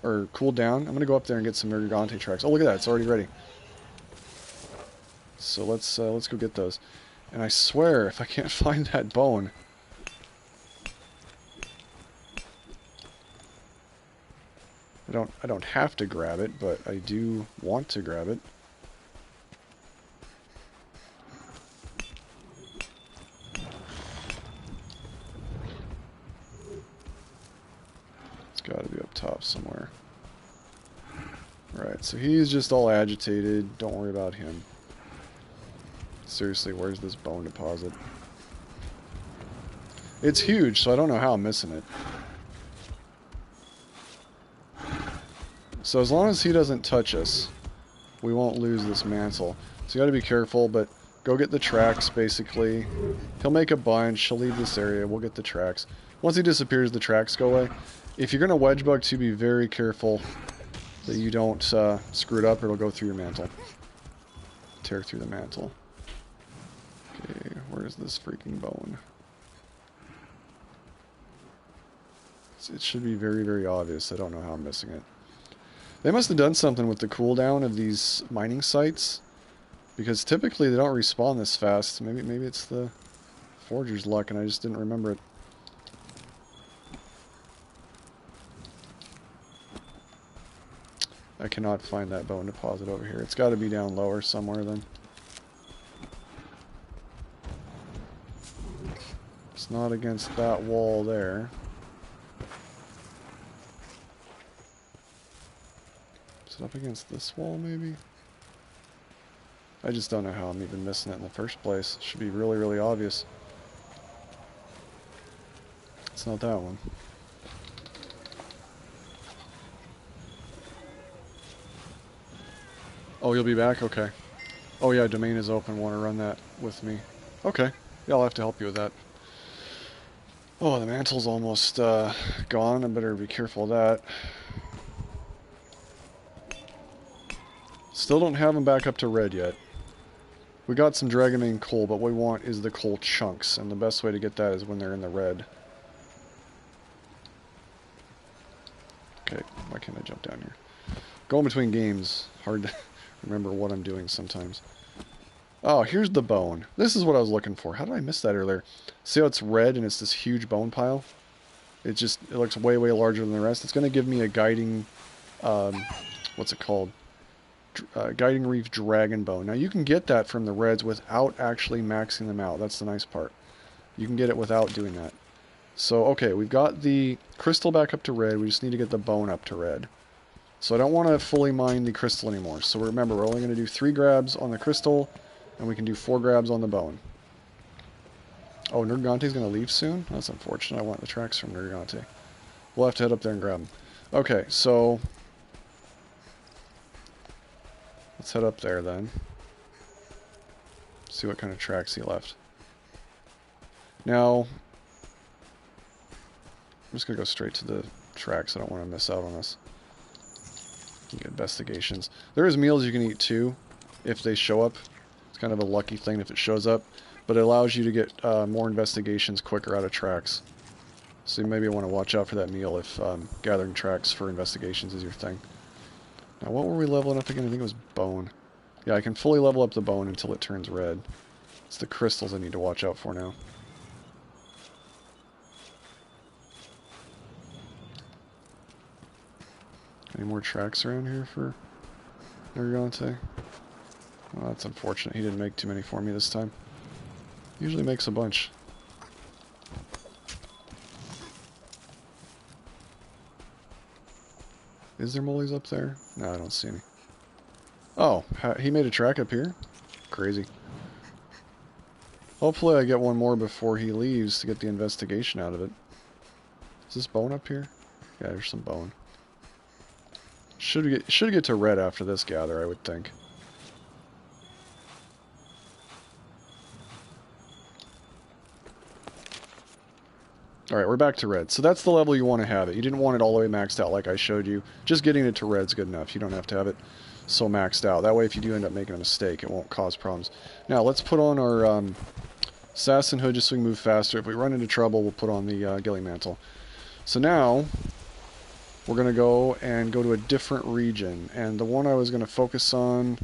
or cooled down, I'm going to go up there and get some Nergigante tracks. Oh, look at that. It's already ready. So let's go get those. And I swear, if I can't find that bone... I don't have to grab it, but I do want to grab it. It's got to be up top somewhere. Right, so he's just all agitated. Don't worry about him. Seriously, where's this bone deposit? It's huge, so I don't know how I'm missing it. So as long as he doesn't touch us, we won't lose this mantle. So you gotta be careful, but go get the tracks, basically. He'll make a bunch, he'll leave this area, we'll get the tracks. Once he disappears, the tracks go away. If you're gonna wedge bug to, be very careful that you don't screw it up, or it'll go through your mantle. Tear through the mantle. Okay, where's this freaking bone? It should be very, very obvious. I don't know how I'm missing it. They must have done something with the cooldown of these mining sites, because typically they don't respawn this fast. Maybe it's the forger's luck and I just didn't remember it. I cannot find that bone deposit over here. It's got to be down lower somewhere then. It's not against that wall there. Up against this wall, maybe? I just don't know how I'm even missing it in the first place. It should be really, really obvious. It's not that one. Oh, you'll be back? Okay. Oh yeah, domain is open. Want to run that with me? Okay. Yeah, I'll have to help you with that. Oh, the mantle's almost gone. I better be careful of that. Still don't have them back up to red yet. We got some Dragonvein coal, but what we want is the coal chunks, and the best way to get that is when they're in the red. Okay, why can't I jump down here? Going between games, hard to remember what I'm doing sometimes. Oh, here's the bone. This is what I was looking for. How did I miss that earlier? See how it's red and it's this huge bone pile? It looks way, way larger than the rest. It's going to give me a guiding, what's it called? Guiding Reef Dragon Bone. Now you can get that from the reds without actually maxing them out. That's the nice part. You can get it without doing that. So, okay, we've got the crystal back up to red. We just need to get the bone up to red. So I don't want to fully mine the crystal anymore. So remember, we're only going to do 3 grabs on the crystal, and we can do 4 grabs on the bone. Oh, Nergante's going to leave soon? That's unfortunate. I want the tracks from Nergante. We'll have to head up there and grab them. Okay, so let's head up there then. See what kind of tracks he left. Now, just going to go straight to the tracks. I don't want to miss out on this. Get investigations. There is meals you can eat too, if they show up. It's kind of a lucky thing if it shows up. But it allows you to get more investigations quicker out of tracks. So you maybe want to watch out for that meal if gathering tracks for investigations is your thing. Now what were we leveling up again? I think it was bone. Yeah, I can fully level up the bone until it turns red. It's the crystals I need to watch out for now. Any more tracks around here for Nargante? Well, that's unfortunate. He didn't make too many for me this time. Usually makes a bunch. Is there moles up there? No, I don't see any. Oh, he made a track up here? Crazy. Hopefully I get one more before he leaves to get the investigation out of it. Is this bone up here? Yeah, there's some bone. Should get to red after this gather, I would think. Alright, we're back to red. So that's the level you want to have it. You didn't want it all the way maxed out like I showed you. Just getting it to red's good enough. You don't have to have it so maxed out. That way if you do end up making a mistake, it won't cause problems. Now, let's put on our assassin hood just so we can move faster. If we run into trouble, we'll put on the Ghillie Mantle. So now, we're going to go to a different region. And the one I was going to focus on...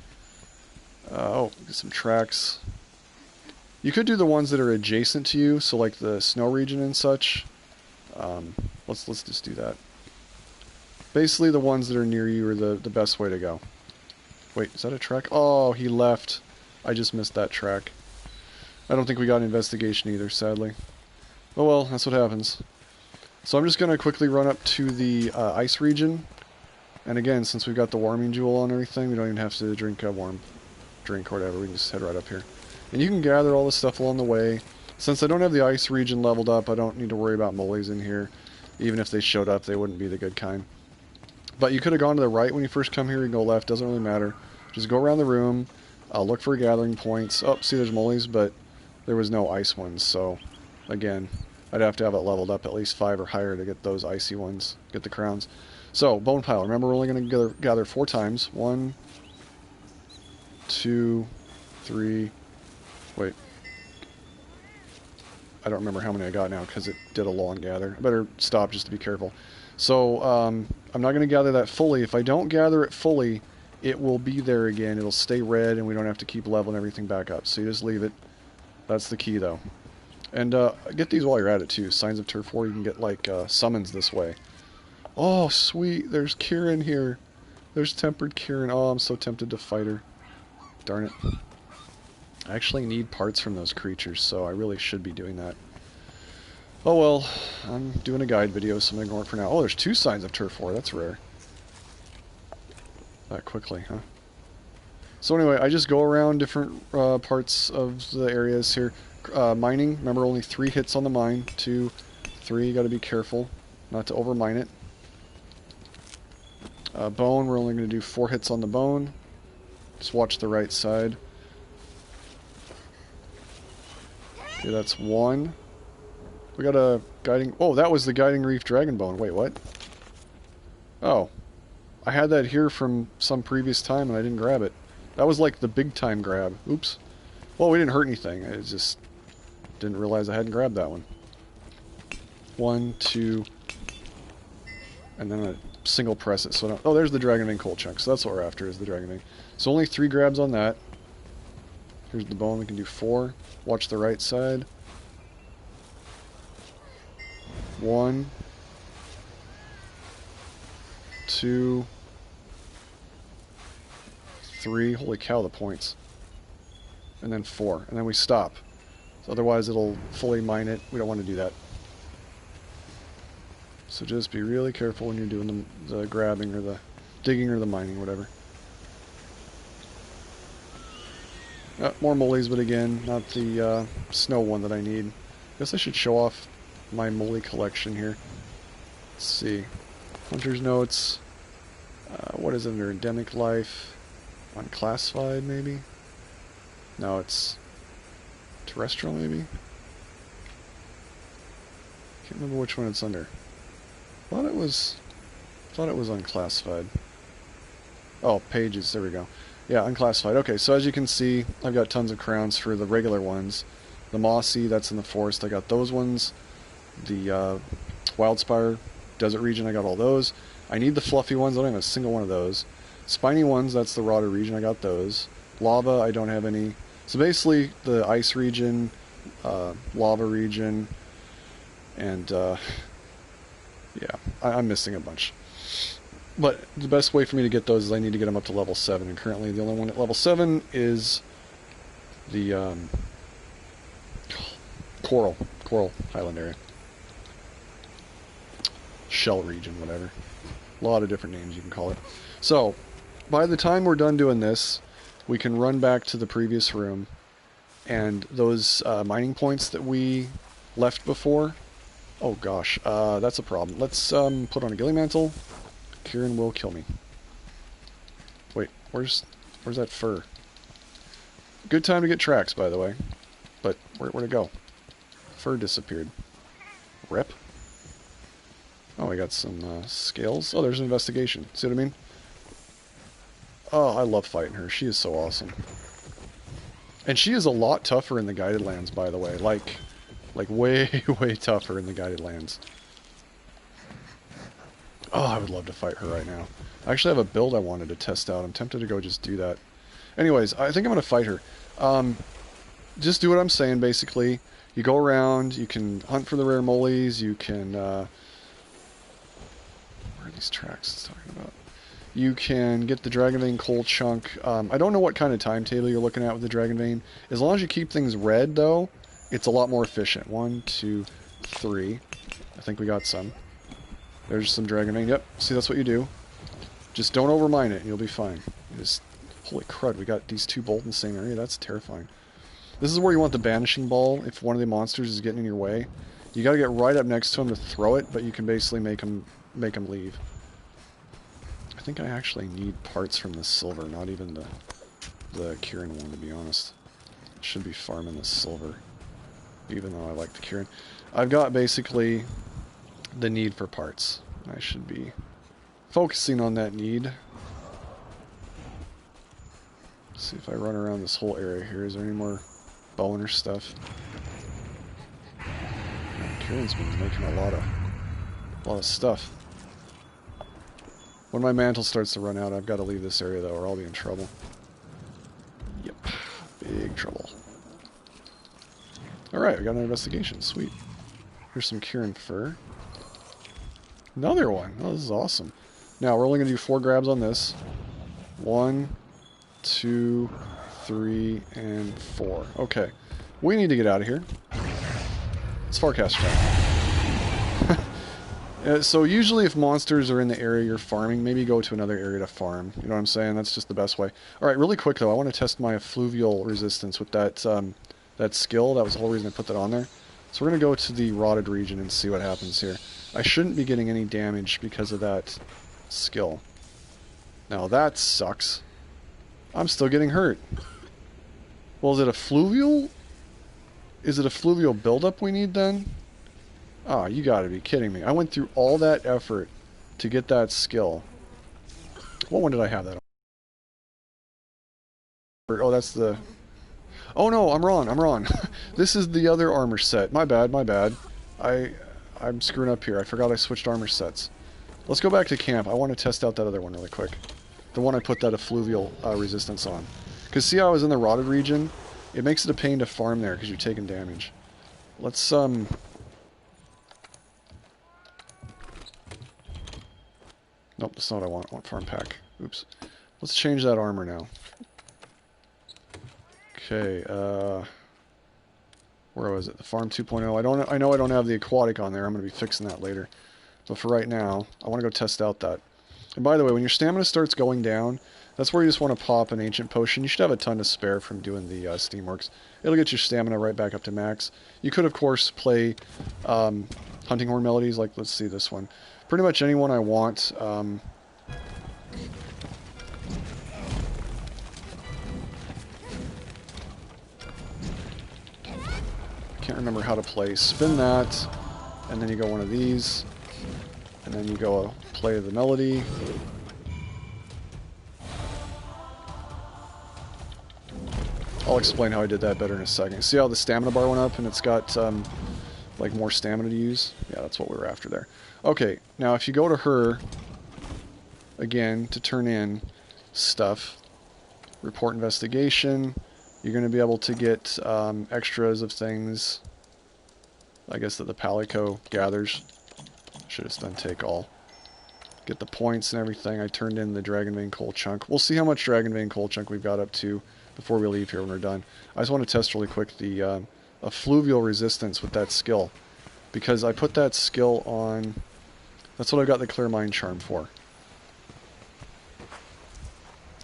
get some tracks. You could do the ones that are adjacent to you, so like the snow region and such. Let's just do that. Basically, the ones that are near you are the best way to go. Wait, is that a track? Oh, he left. I just missed that track. I don't think we got an investigation either, sadly. Oh well, that's what happens. So I'm just going to quickly run up to the ice region. And again, since we've got the warming jewel on everything, we don't even have to drink a warm drink or whatever. We can just head right up here. And you can gather all this stuff along the way. Since I don't have the ice region leveled up, I don't need to worry about moles in here. Even if they showed up, they wouldn't be the good kind. But you could have gone to the right when you first come here. You can go left, doesn't really matter. Just go around the room, look for gathering points. Oh, see there's moles, but there was no ice ones. So, again, I'd have to have it leveled up at least 5 or higher to get those icy ones, get the crowns. So, bone pile. Remember, we're only going to gather 4 times. 1, 2, 3... Wait. I don't remember how many I got now because it did a long gather. I better stop just to be careful. So, I'm not going to gather that fully. If I don't gather it fully, it will be there again. It'll stay red and we don't have to keep leveling everything back up. So you just leave it. That's the key, though. And get these while you're at it, too. Signs of Turf War, you can get, like, summons this way. Oh, sweet. There's Kieran here. There's Tempered Kieran. Oh, I'm so tempted to fight her. Darn it. I actually need parts from those creatures, so I really should be doing that. Oh well, I'm doing a guide video, so I'm going to ignore it for now. Oh, there's 2 signs of Turf War. That's rare. That quickly, huh? So anyway, I just go around different parts of the areas here. Mining, remember only 3 hits on the mine. 2, 3, you got to be careful not to overmine it. Bone, we're only going to do 4 hits on the bone. Just watch the right side. Okay, that's 1. We got a guiding... Oh, that was the Guiding Reef Dragon Bone. Wait, what? Oh. I had that here from some previous time and I didn't grab it. That was like the big time grab. Oops. Well, we didn't hurt anything. I just didn't realize I hadn't grabbed that one. 1, 2... And then a single press it. So I don't... Oh, there's the Dragonvein coal chunk. So that's what we're after, is the Dragonvein. So only 3 grabs on that. Here's the bone. We can do 4. Watch the right side. 1, 2, 3. Holy cow, the points. And then 4. And then we stop. So otherwise it'll fully mine it. We don't want to do that. So just be really careful when you're doing the grabbing or the digging or the mining, whatever. More moles, but again, not the snow one that I need. Guess I should show off my mole collection here. Let's see. Hunter's Notes. What is it under Endemic Life? Unclassified, maybe? No, it's terrestrial, maybe? Can't remember which one it's under. Thought it was unclassified. Oh, pages, there we go. Yeah, unclassified. Okay, so as you can see, I've got tons of crowns for the regular ones. The mossy, that's in the forest, I got those ones. The wildspire desert region, I got all those. I need the fluffy ones, I don't have a single one of those. Spiny ones, that's the rotted region, I got those. Lava, I don't have any. So basically, the ice region, lava region, and yeah, I'm missing a bunch. But the best way for me to get those is I need to get them up to level 7, and currently the only one at level 7 is the Coral Highland area. Shell region, whatever. A lot of different names you can call it. So, by the time we're done doing this, we can run back to the previous room, and those mining points that we left before, oh gosh, that's a problem. Let's put on a Ghillie Mantle. Kieran will kill me. Wait, where's that fur? Good time to get tracks, by the way. But where'd it go? Fur disappeared. Rip. Oh, I got some scales. Oh, there's an investigation. See what I mean? Oh, I love fighting her. She is so awesome. And she is a lot tougher in the Guided Lands, by the way. Like way, way tougher in the Guided Lands. Oh, I would love to fight her right now. I actually have a build I wanted to test out. I'm tempted to go just do that. Anyways, I think I'm going to fight her. Just do what I'm saying, basically. You go around, you can hunt for the rare moles, you can... where are these tracks it's talking about? You can get the Dragonvein coal chunk. I don't know what kind of timetable you're looking at with the Dragonvein. As long as you keep things red, though, it's a lot more efficient. 1, 2, 3. I think we got some. There's some Dragonvein. Yep, see, that's what you do. Just don't overmine it, and you'll be fine. Just, holy crud, we got these 2 bolt in the same area. That's terrifying. This is where you want the banishing ball if one of the monsters is getting in your way. You got to get right up next to him to throw it, but you can basically make him leave. I think I actually need parts from the silver, not even the Kieran one, to be honest. Should be farming the silver, even though I like the Kieran. I've got basically the need for parts. I should be focusing on that need. Let's see if I run around this whole area here. Is there any more boner stuff? Kieran's been making a lot of stuff. When my mantle starts to run out, I've got to leave this area, though, or I'll be in trouble. Yep. Big trouble. Alright, we got an investigation. Sweet. Here's some Kieran fur. Another one. Oh, this is awesome. Now, we're only going to do 4 grabs on this. 1, 2, 3, and 4. Okay. We need to get out of here. It's forecast time. So usually if monsters are in the area you're farming, maybe go to another area to farm. You know what I'm saying? That's just the best way. Alright, really quick though, I want to test my effluvial resistance with that that skill. That was the whole reason I put that on there. So we're going to go to the rotted region and see what happens here. I shouldn't be getting any damage because of that skill. Now that sucks. I'm still getting hurt. Well, is it a fluvial? Is it a fluvial buildup we need then? Oh, you gotta be kidding me. I went through all that effort to get that skill. What one did I have that on? Oh, that's the... Oh no, I'm wrong. This is the other armor set. My bad. I'm screwing up here. I forgot I switched armor sets. Let's go back to camp. I want to test out that other one really quick. The one I put that effluvial resistance on. Because see how I was in the rotted region? It makes it a pain to farm there because you're taking damage. Let's, Nope, that's not what I want. I want farm pack. Oops. Let's change that armor now. Okay, where was it? The farm 2.0. I know I don't have the aquatic on there. I'm going to be fixing that later. But for right now, I want to go test out that. And by the way, when your stamina starts going down, that's where you just want to pop an ancient potion. You should have a ton to spare from doing the SteamWorks. It'll get your stamina right back up to max. You could, of course, play hunting horn melodies, like, let's see this one. Pretty much anyone I want. Can't remember how to play. Spin that, and then you go one of these, and And then you go play the melody. I'll explain how I did that better in a second. See how the stamina bar went up and it's got like more stamina to use? Yeah, that's what we were after there. Okay, now if you go to her again to turn in stuff, report investigation, you're going to be able to get extras of things, I guess, that the Palico gathers. Should have done take all. Get the points and everything. I turned in the Dragonvein coal chunk. We'll see how much Dragonvein coal chunk we've got up to before we leave here when we're done. I just want to test really quick the effluvial resistance with that skill, because I put that skill on. That's what I got the Clear Mind Charm for.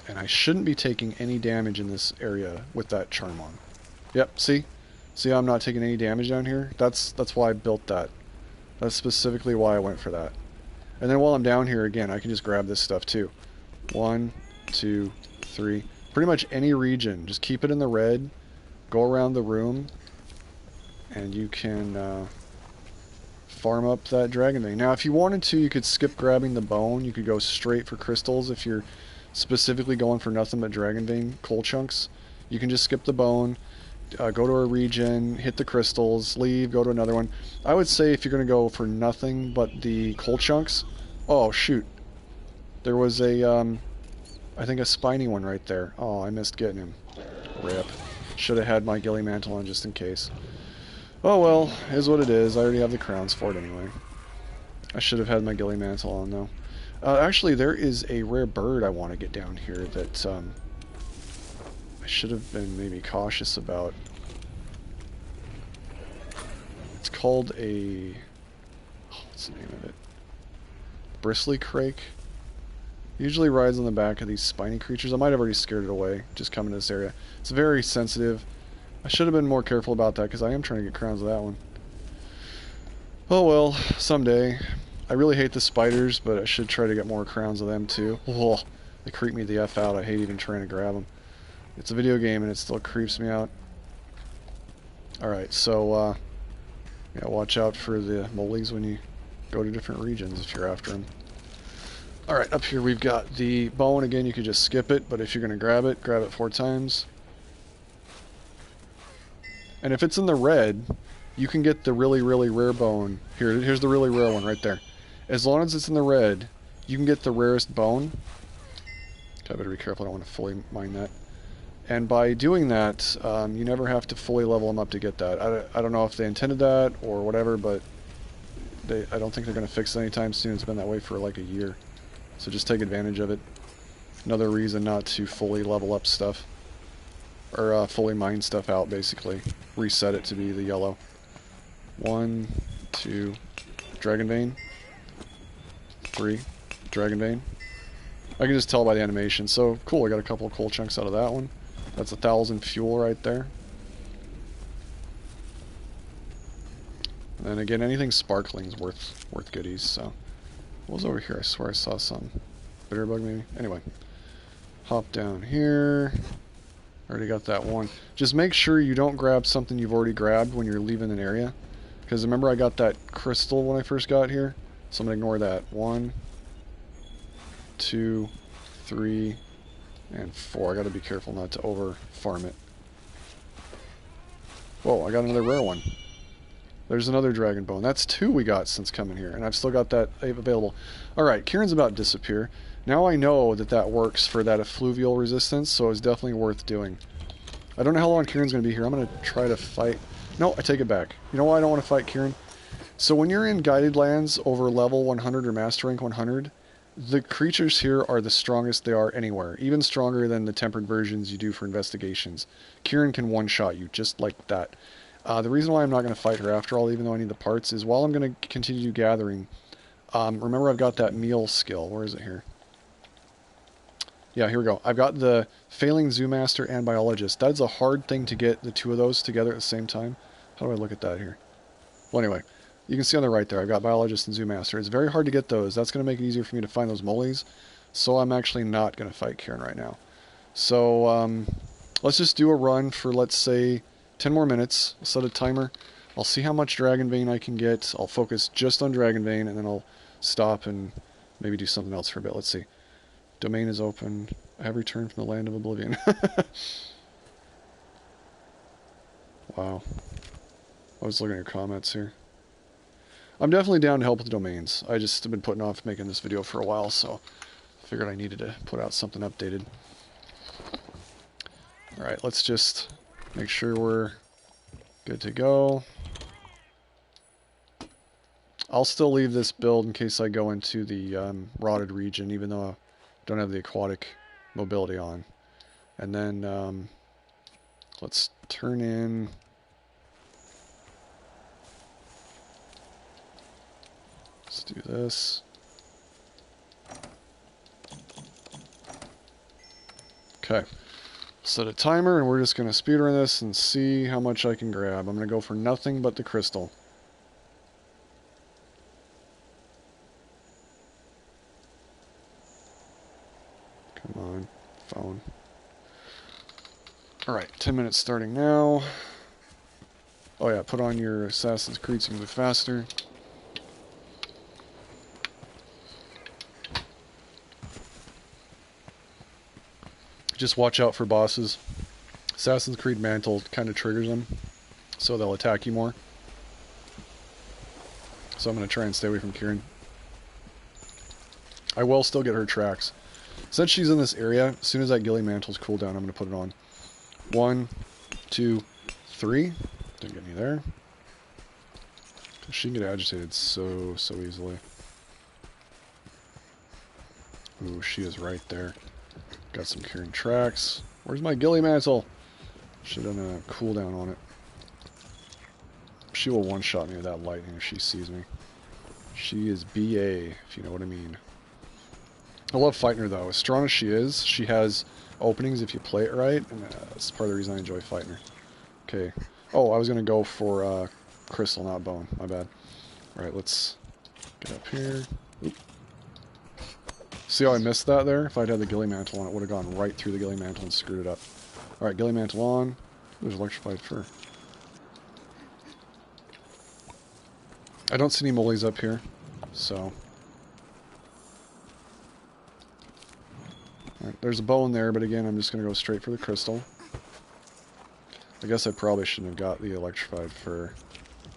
And I shouldn't be taking any damage in this area with that charm on. Yep, see? See how I'm not taking any damage down here? That's why I built that. That's specifically why I went for that. And then while I'm down here again, I can just grab this stuff too. 1, 2, 3. Pretty much any region. Just keep it in the red. Go around the room. And you can farm up that Dragonvein. Now if you wanted to, you could skip grabbing the bone. You could go straight for crystals if you're specifically going for nothing but Dragonvein coal chunks. You can just skip the bone, go to a region, hit the crystals, leave, go to another one. I would say if you're going to go for nothing but the coal chunks... Oh, shoot. There was a, I think a spiny one right there. Oh, I missed getting him. Rip. Should have had my Ghillie Mantle on just in case. Oh well, is what it is. I already have the crowns for it anyway. I should have had my Ghillie Mantle on though. Actually, there is a rare bird I want to get down here that I should have been maybe cautious about. It's called a... Oh, what's the name of it? Bristly crake. Usually rides on the back of these spiny creatures. I might have already scared it away just coming to this area. It's very sensitive. I should have been more careful about that because I am trying to get crowns of that one. Oh well, someday. I really hate the spiders, but I should try to get more crowns of them too. Oh, they creep me the F out. I hate even trying to grab them. It's a video game and it still creeps me out. Alright, so yeah, watch out for the molies when you go to different regions if you're after them. Alright, up here we've got the bone. Again, you could just skip it, but if you're going to grab it 4 times. And if it's in the red, you can get the really, really rare bone. Here's the really rare one right there. As long as it's in the red, you can get the rarest bone. Okay, I better be careful, I don't want to fully mine that. And by doing that, you never have to fully level them up to get that. I don't know if they intended that or whatever, but I don't think they're going to fix it anytime soon. It's been that way for like a year. So just take advantage of it. Another reason not to fully level up stuff. Or fully mine stuff out, basically. Reset it to be the yellow. 1, 2, Dragonvein. 3, Dragonvein. I can just tell by the animation. So, cool, I got a couple of coal chunks out of that one. That's 1,000 fuel right there. And then again, anything sparkling is worth goodies, so. What was over here? I swear I saw some. Bitterbug maybe? Anyway. Hop down here. Already got that one. Just make sure you don't grab something you've already grabbed when you're leaving an area. Because remember I got that crystal when I first got here? So I'm going to ignore that. 1, 2, 3, and 4. I got to be careful not to over farm it. Whoa, I got another rare one. There's another dragon bone. That's 2 we got since coming here, and I've still got that available. Alright, Kieran's about to disappear. Now I know that that works for that effluvial resistance, so it's definitely worth doing. I don't know how long Kieran's going to be here. I'm going to try to fight... No, I take it back. You know why I don't want to fight Kieran? So when you're in Guided Lands over level 100 or Master Rank 100, the creatures here are the strongest they are anywhere. Even stronger than the tempered versions you do for investigations. Kieran can one-shot you, just like that. The reason why I'm not going to fight her after all, even though I need the parts, is while I'm going to continue gathering, remember I've got that meal skill. Where is it here? Yeah, here we go. I've got the Failing Zoo Master and Biologist. That is a hard thing to get the 2 of those together at the same time. How do I look at that here? Well, anyway, you can see on the right there, I've got Biologist and Zoo Master. It's very hard to get those. That's going to make it easier for me to find those molies. So I'm actually not going to fight Kieran right now. So, let's just do a run for, let's say, 10 more minutes. I'll set a timer. I'll see how much Dragonvein I can get. I'll focus just on Dragonvein, and then I'll stop and maybe do something else for a bit. Let's see. Domain is open. I have returned from the land of oblivion. Wow. I was looking at your comments here. I'm definitely down to help with domains. I just have been putting off making this video for a while, so I figured I needed to put out something updated. Alright, let's just make sure we're good to go. I'll still leave this build in case I go into the rotted region, even though I don't have the aquatic mobility on. And then let's turn in... Let's do this. Okay. Set a timer, and we're just going to speedrun this and see how much I can grab. I'm going to go for nothing but the crystal. Come on, phone. Alright, 10 minutes starting now. Oh yeah, put on your Assassin's Creed so you can move faster. Just watch out for bosses. Assassin's Creed Mantle kind of triggers them, so they'll attack you more. So I'm going to try and stay away from Kieran. I will still get her tracks. Since she's in this area, as soon as that Ghillie Mantle's cool down, I'm going to put it on. 1, 2, 3. Didn't get any there. She can get agitated so easily. Ooh, she is right there. Got some Kieran tracks. Where's my Ghillie Mantle? Should have done a cooldown on it. She will one-shot me with that lightning if she sees me. She is BA, if you know what I mean. I love fighting her, though. As strong as she is, she has openings if you play it right, and that's part of the reason I enjoy fighting her. Okay. Oh, I was going to go for crystal, not bone. My bad. Alright, let's get up here. Oop. See how I missed that there? If I'd had the Ghillie Mantle on, it would have gone right through the Ghillie Mantle and screwed it up. Alright, Ghillie Mantle on. There's electrified fur. I don't see any moles up here, so... Alright, there's a bow in there, but again, I'm just going to go straight for the crystal. I guess I probably shouldn't have got the electrified fur.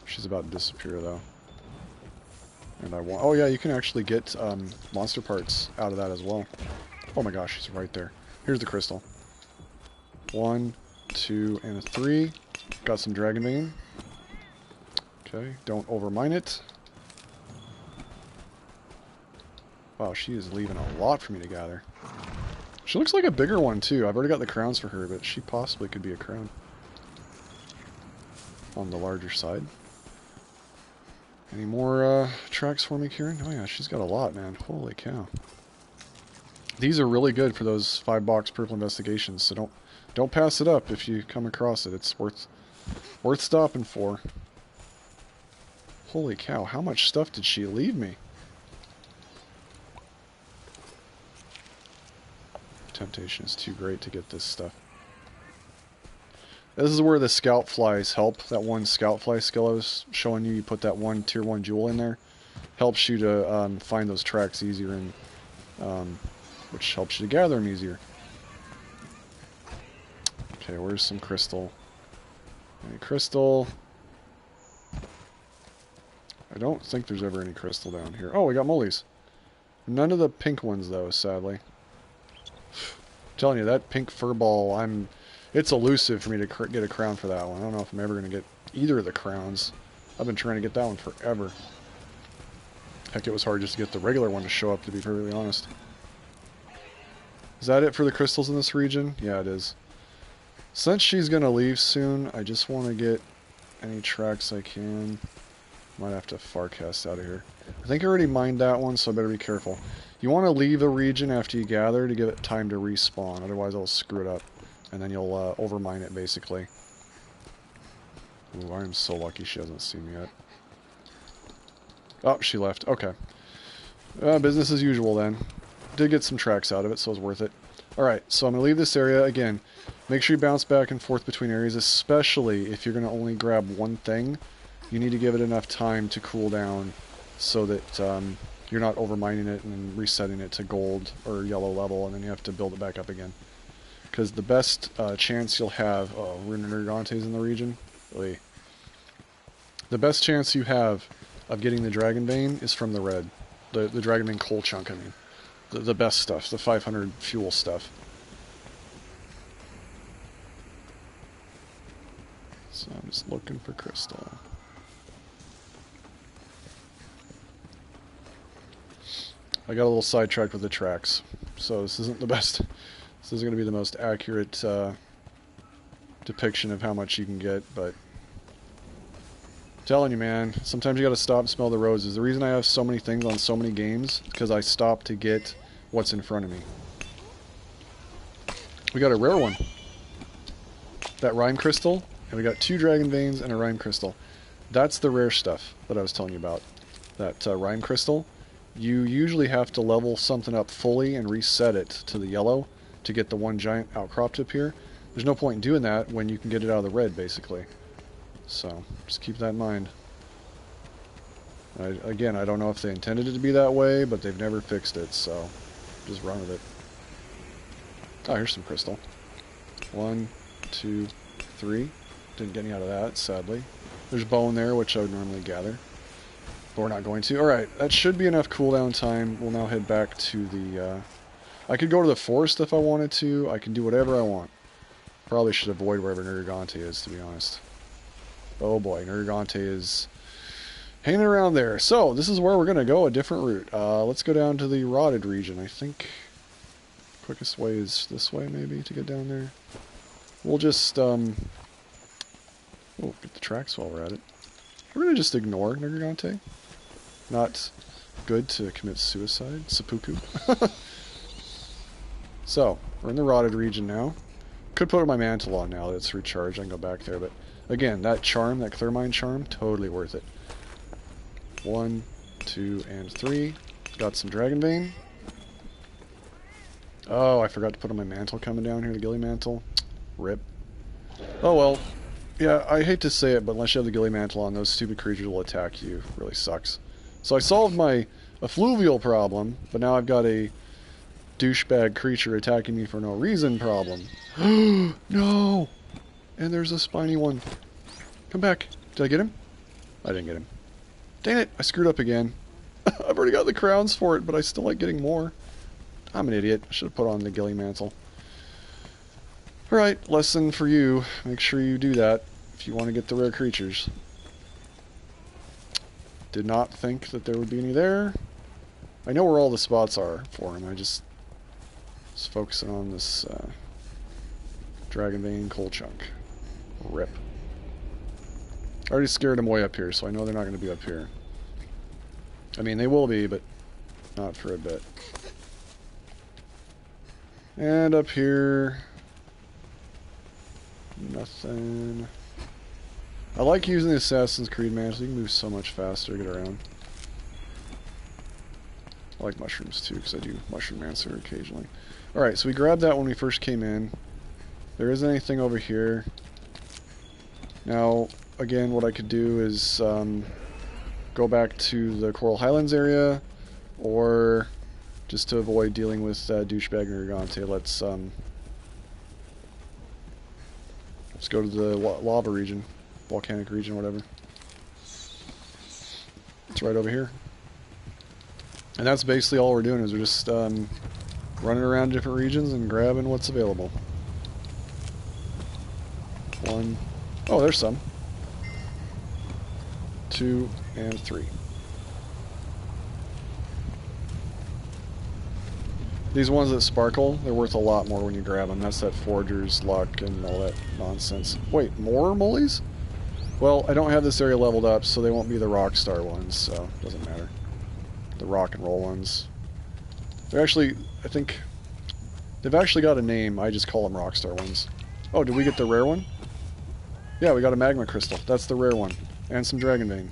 She's about to disappear, though. And I want... Oh, yeah, you can actually get monster parts out of that as well. Oh my gosh, she's right there. Here's the crystal. 1, 2, and a 3. Got some Dragonvein. Okay, don't overmine it. Wow, she is leaving a lot for me to gather. She looks like a bigger one, too. I've already got the crowns for her, but she possibly could be a crown. On the larger side. Any more tracks for me, Kieran? Oh yeah, she's got a lot, man. Holy cow. These are really good for those 5-box purple investigations, so don't pass it up if you come across it. It's worth stopping for. Holy cow, how much stuff did she leave me? Temptation is too great to get this stuff. This is where the scout flies help. That one scout fly skill I was showing you. You put that one tier 1 jewel in there. Helps you to find those tracks easier, and which helps you to gather them easier. Okay, where's some crystal? Any crystal? I don't think there's ever any crystal down here. Oh, we got moles. None of the pink ones, though, sadly. I'm telling you, that pink fur ball, it's elusive for me to get a crown for that one. I don't know if I'm ever going to get either of the crowns. I've been trying to get that one forever. Heck, it was hard just to get the regular one to show up, to be perfectly honest. Is that it for the crystals in this region? Yeah, it is. Since she's going to leave soon, I just want to get any tracks I can. Might have to farcast out of here. I think I already mined that one, so I better be careful. You want to leave a region after you gather to give it time to respawn, otherwise it'll screw it up. And then you'll overmine it, basically. Ooh, I am so lucky she hasn't seen me yet. Oh, she left. Okay. Business as usual, then. Did get some tracks out of it, so it was worth it. Alright, so I'm going to leave this area. Again, make sure you bounce back and forth between areas, especially if you're going to only grab one thing. You need to give it enough time to cool down so that you're not overmining it and then resetting it to gold or yellow level, and then you have to build it back up again. Because the best chance you'll have... Oh, Rune Nergante's in the region? Really? The best chance you have of getting the Dragonvein is from the red. The Dragonvein coal chunk, I mean. The best stuff. The 500 fuel stuff. So I'm just looking for crystal. I got a little sidetracked with the tracks. So this isn't the best... This isn't going to be the most accurate depiction of how much you can get, but... I'm telling you, man, sometimes you gotta stop and smell the roses. The reason I have so many things on so many games is because I stop to get what's in front of me. We got a rare one. That Rime Crystal, and we got 2 Dragonveins and a Rime Crystal. That's the rare stuff that I was telling you about. That Rime Crystal, you usually have to level something up fully and reset it to the yellow to get the one giant outcrop to appear. There's no point in doing that when you can get it out of the red, basically. So, just keep that in mind. Again, I don't know if they intended it to be that way, but they've never fixed it, so just run with it. Oh, here's some crystal. 1, 2, 3. Didn't get any out of that, sadly. There's bone there, which I would normally gather. But we're not going to. Alright, that should be enough cooldown time. We'll now head back to the... I could go to the forest if I wanted to. I can do whatever I want. Probably should avoid wherever Nergigante is, to be honest. Oh boy, Nergigante is hanging around there. So, this is where we're going to go, a different route. Let's go down to the Rotted region. I think quickest way is this way, maybe, to get down there. We'll just, oh, get the tracks while we're at it. We're going to just ignore Nergigante. Not good to commit suicide. Seppuku. So, we're in the Rotted region now. Could put my mantle on now that it's recharged. I can go back there, but again, that charm, that Clearmine charm, totally worth it. 1, 2, and 3. Got some Dragonvein. Oh, I forgot to put on my mantle coming down here, the Ghillie Mantle. Rip. Oh well. Yeah, I hate to say it, but unless you have the Ghillie Mantle on, those stupid creatures will attack you. It really sucks. So I solved my effluvial problem, but now I've got a douchebag creature attacking me for no reason problem. No! And there's a spiny one. Come back. Did I get him? I didn't get him. Dang it, I screwed up again. I've already got the crowns for it, but I still like getting more. I'm an idiot. I should have put on the Ghillie Mantle. Alright, lesson for you. Make sure you do that if you want to get the rare creatures. Did not think that there would be any there. I know where all the spots are for him. I just was focusing on this Dragonvein coal chunk. Rip. I already scared them way up here, so I know they're not going to be up here. I mean, they will be, but not for a bit. And up here... nothing. I like using the Assassin's Creed Mantle. You can move so much faster, get around. I like mushrooms too, because I do Mushroom Mancer occasionally. Alright, so we grabbed that when we first came in. There isn't anything over here. Now, again, what I could do is go back to the Coral Highlands area, or just to avoid dealing with douchebag Nergigante, let's go to the lava region, volcanic region, whatever. It's right over here. And that's basically all we're doing, is we're just running around different regions and grabbing what's available. 1. Oh, there's some. 2 and 3. These ones that sparkle, they're worth a lot more when you grab them. That's that Forger's Luck and all that nonsense. Wait, more mollies? Well, I don't have this area leveled up, so they won't be the Rockstar ones, so it doesn't matter. The rock and roll ones. They're actually, I think, they've actually got a name. I just call them Rockstar ones. Oh, did we get the rare one? Yeah, we got a Magma Crystal. That's the rare one. And some Dragonvein.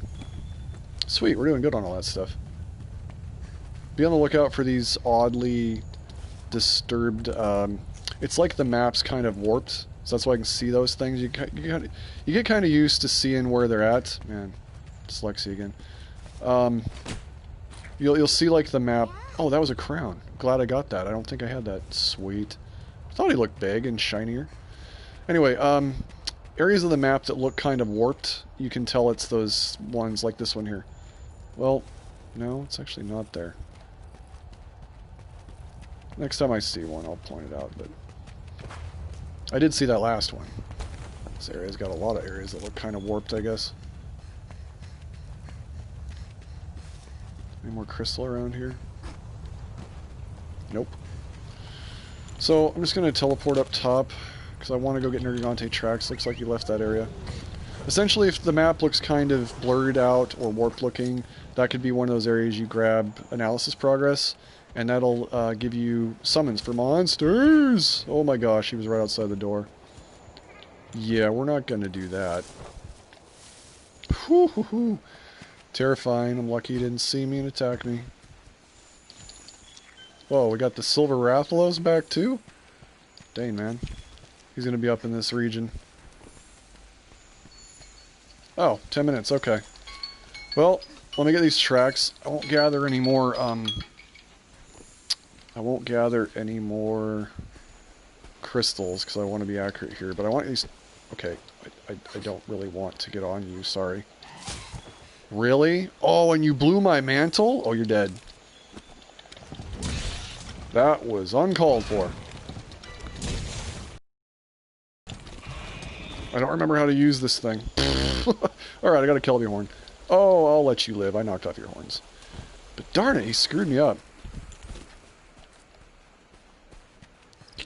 Sweet, we're doing good on all that stuff. Be on the lookout for these oddly disturbed... it's like the map's kind of warped, so that's why I can see those things. You get kind of used to seeing where they're at. Man, dyslexia again. You'll see like the map. Oh, that was a crown. Glad I got that. I don't think I had that. Sweet. I thought he looked big and shinier. Anyway, areas of the map that look kind of warped, you can tell it's those ones like this one here. Well, no, it's actually not there. Next time I see one, I'll point it out, but I did see that last one. This area's got a lot of areas that look kind of warped, I guess. Any more crystal around here? Nope. So, I'm just going to teleport up top, because I want to go get Nergigante tracks. Looks like he left that area. Essentially, if the map looks kind of blurred out or warped looking, that could be one of those areas you grab analysis progress, and that'll give you summons for monsters! Oh my gosh, he was right outside the door. Yeah, we're not going to do that. Whew, whew, whew. Terrifying. I'm lucky he didn't see me and attack me. Whoa, we got the Silver Rathalos back too? Dang, man. He's going to be up in this region. Oh, 10 minutes, okay. Well, let me get these tracks. I won't gather any more, crystals, because I want to be accurate here, but I want these... Okay, I don't really want to get on you, sorry. Really? Oh, and you blew my mantle? Oh, you're dead. That was uncalled for. I don't remember how to use this thing. Alright, I got a Kelby horn. Oh, I'll let you live. I knocked off your horns. But darn it, he screwed me up.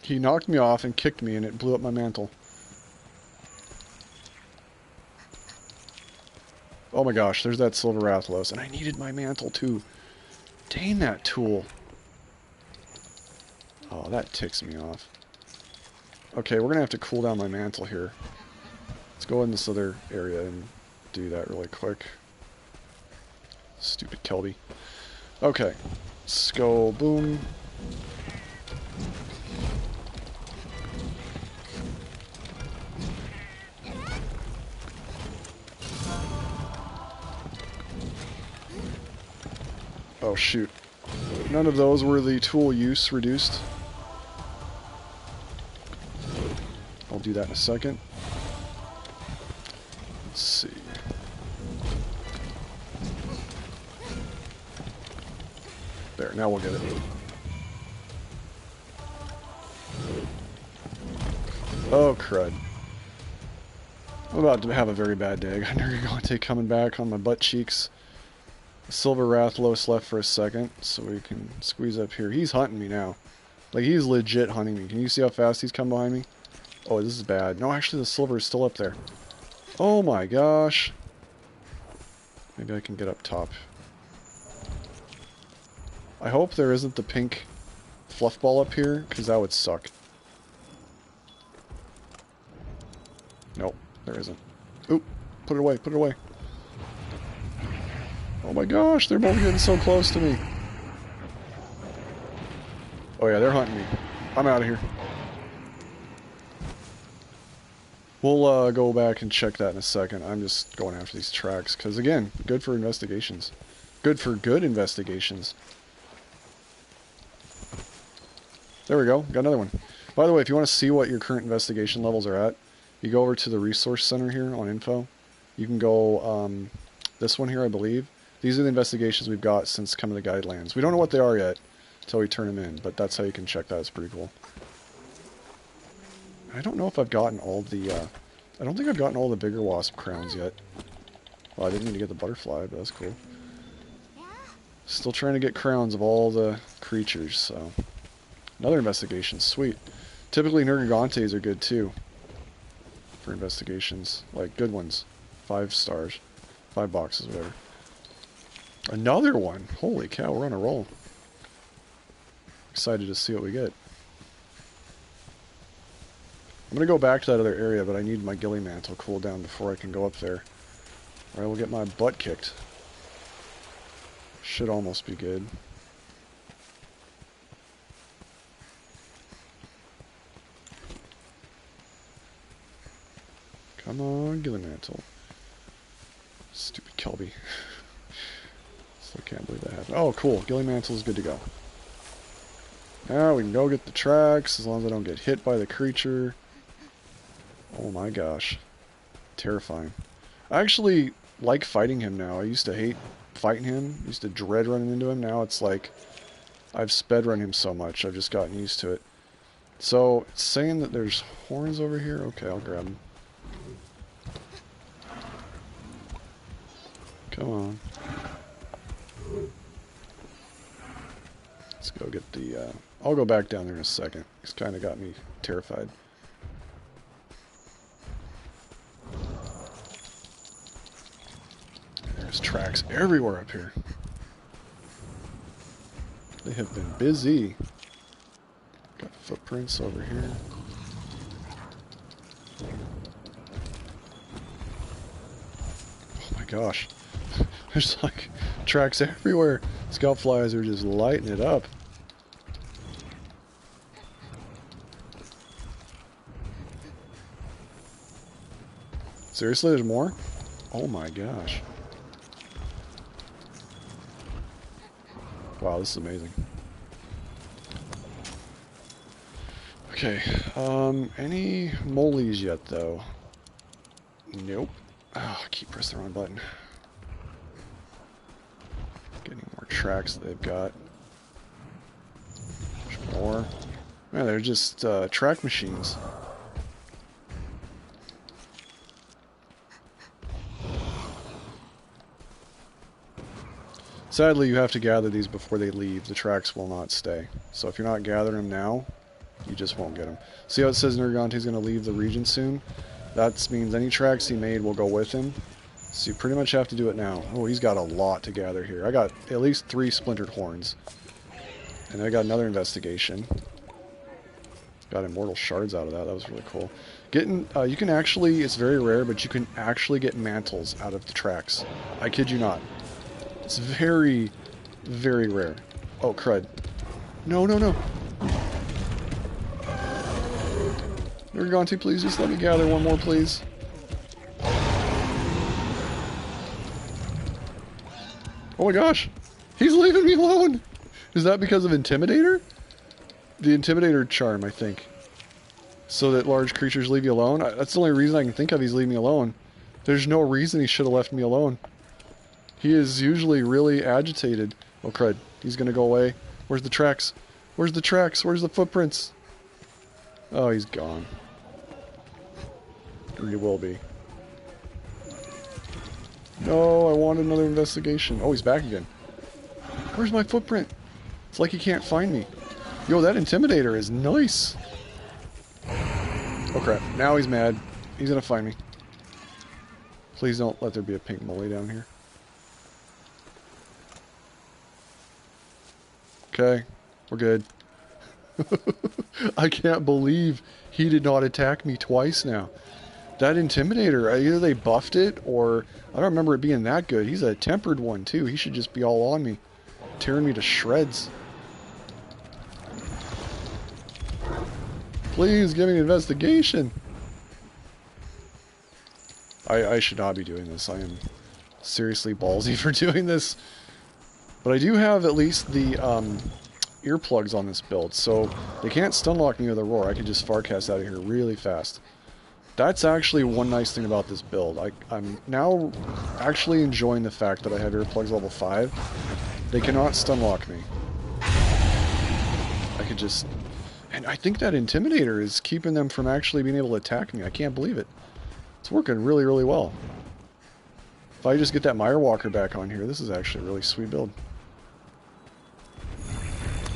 He knocked me off and kicked me, and it blew up my mantle. Oh my gosh, there's that Silver Rathalos, and I needed my mantle too. Dang that tool. Oh, that ticks me off. Okay, we're gonna have to cool down my mantle here. Let's go in this other area and do that really quick. Stupid Kelby. Okay, let's go boom. Oh shoot. None of those were the tool use reduced. I'll do that in a second. Let's see. There, now we'll get it. Oh crud. I'm about to have a very bad day. I got Nergigante coming back on my butt cheeks. Silver Rathalos left for a second, so we can squeeze up here. He's hunting me now. Like, he's legit hunting me. Can you see how fast he's come behind me? Oh, this is bad. No, actually, the silver is still up there. Oh my gosh. Maybe I can get up top. I hope there isn't the pink fluff ball up here, because that would suck. Nope, there isn't. Oop, put it away, put it away. Oh my gosh, they're both getting so close to me. Oh yeah, they're hunting me. I'm out of here. We'll go back and check that in a second. I'm just going after these tracks, because again, good for investigations. Good for good investigations. There we go, got another one. By the way, if you want to see what your current investigation levels are at, you go over to the resource center here on info. You can go, this one here, I believe. These are the investigations we've got since coming to Guidelands. We don't know what they are yet until we turn them in, but that's how you can check that. It's pretty cool. I don't know if I've gotten all the, I don't think I've gotten all the bigger wasp crowns yet. Well, I didn't need to get the butterfly, but that's cool. Still trying to get crowns of all the creatures, so. Another investigation, sweet. Typically Nergigantes are good too. For investigations. Like, good ones. 5 stars. 5 boxes, whatever. Another one! Holy cow, we're on a roll. Excited to see what we get. I'm gonna go back to that other area, but I need my Ghillie Mantle cooled down before I can go up there. Or I will get my butt kicked. Should almost be good. Come on, Ghillie Mantle. Stupid Kelby. So I can't believe that happened. Oh, cool. Ghillie Mantle is good to go. Now we can go get the tracks, as long as I don't get hit by the creature. Oh my gosh. Terrifying. I actually like fighting him now. I used to hate fighting him. I used to dread running into him. Now it's like I've sped run him so much. I've just gotten used to it. So, it's saying that there's horns over here. Okay, I'll grab them. Come on. Let's go get the... I'll go back down there in a second. He's kind of got me terrified. There's tracks everywhere up here. They have been busy. Got footprints over here. Oh my gosh. There's like tracks everywhere. Scout flies are just lighting it up. Seriously, there's more? Oh my gosh. Wow, this is amazing. Okay, any moles yet, though? Nope. Oh, I keep pressing the wrong button. Getting more tracks that they've got. There's more. Man, they're just track machines. Sadly, you have to gather these before they leave. The tracks will not stay. So if you're not gathering them now, you just won't get them. See how it says Nergante's going to leave the region soon? That means any tracks he made will go with him. So you pretty much have to do it now. Oh, he's got a lot to gather here. I got at least 3 splintered horns. And I got another investigation. Got immortal shards out of that. That was really cool. Getting, you can actually, it's very rare, but you can actually get mantles out of the tracks. I kid you not. It's very, very rare. Oh, crud. No, no, no. Nergante, please just let me gather one more, please. Oh my gosh. He's leaving me alone. Is that because of Intimidator? The Intimidator charm, I think. So that large creatures leave you alone? That's the only reason I can think of he's leaving me alone. There's no reason he should have left me alone. He is usually really agitated. Oh crud, he's gonna go away. Where's the tracks? Where's the tracks? Where's the footprints? Oh, he's gone. Or he will be. No, I want another investigation. Oh, he's back again. Where's my footprint? It's like he can't find me. Yo, that Intimidator is nice. Oh crap, now he's mad. He's gonna find me. Please don't let there be a pink molly down here. Okay, we're good. I can't believe he did not attack me twice now. That Intimidator, either they buffed it, or I don't remember it being that good. He's a tempered one, too. He should just be all on me, tearing me to shreds. Please give me an investigation. I should not be doing this. I am seriously ballsy for doing this. But I do have at least the earplugs on this build, so they can't stunlock me with a roar. I can just farcast out of here really fast. That's actually one nice thing about this build. I'm now actually enjoying the fact that I have earplugs level 5. They cannot stunlock me. I could just... And I think that Intimidator is keeping them from actually being able to attack me. I can't believe it. It's working really, really well. If I just get that Mirewalker back on here, this is actually a really sweet build.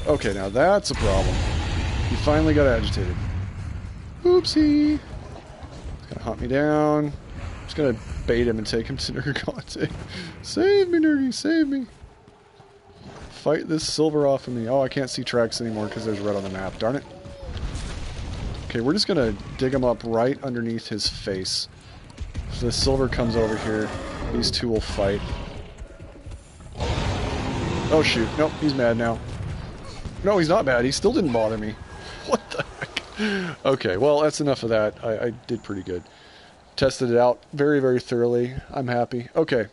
Okay, now that's a problem. He finally got agitated. Oopsie. He's gonna hunt me down. I'm just gonna bait him and take him to Nergante. Save me, Nergy, save me. Fight this silver off of me. Oh, I can't see tracks anymore because there's red on the map. Darn it. Okay, we're just gonna dig him up right underneath his face. If the silver comes over here, these two will fight. Oh shoot, nope, he's mad now. No, he's not mad, he still didn't bother me. What the heck? Okay, well, that's enough of that. I did pretty good. Tested it out very, very thoroughly. I'm happy. Okay,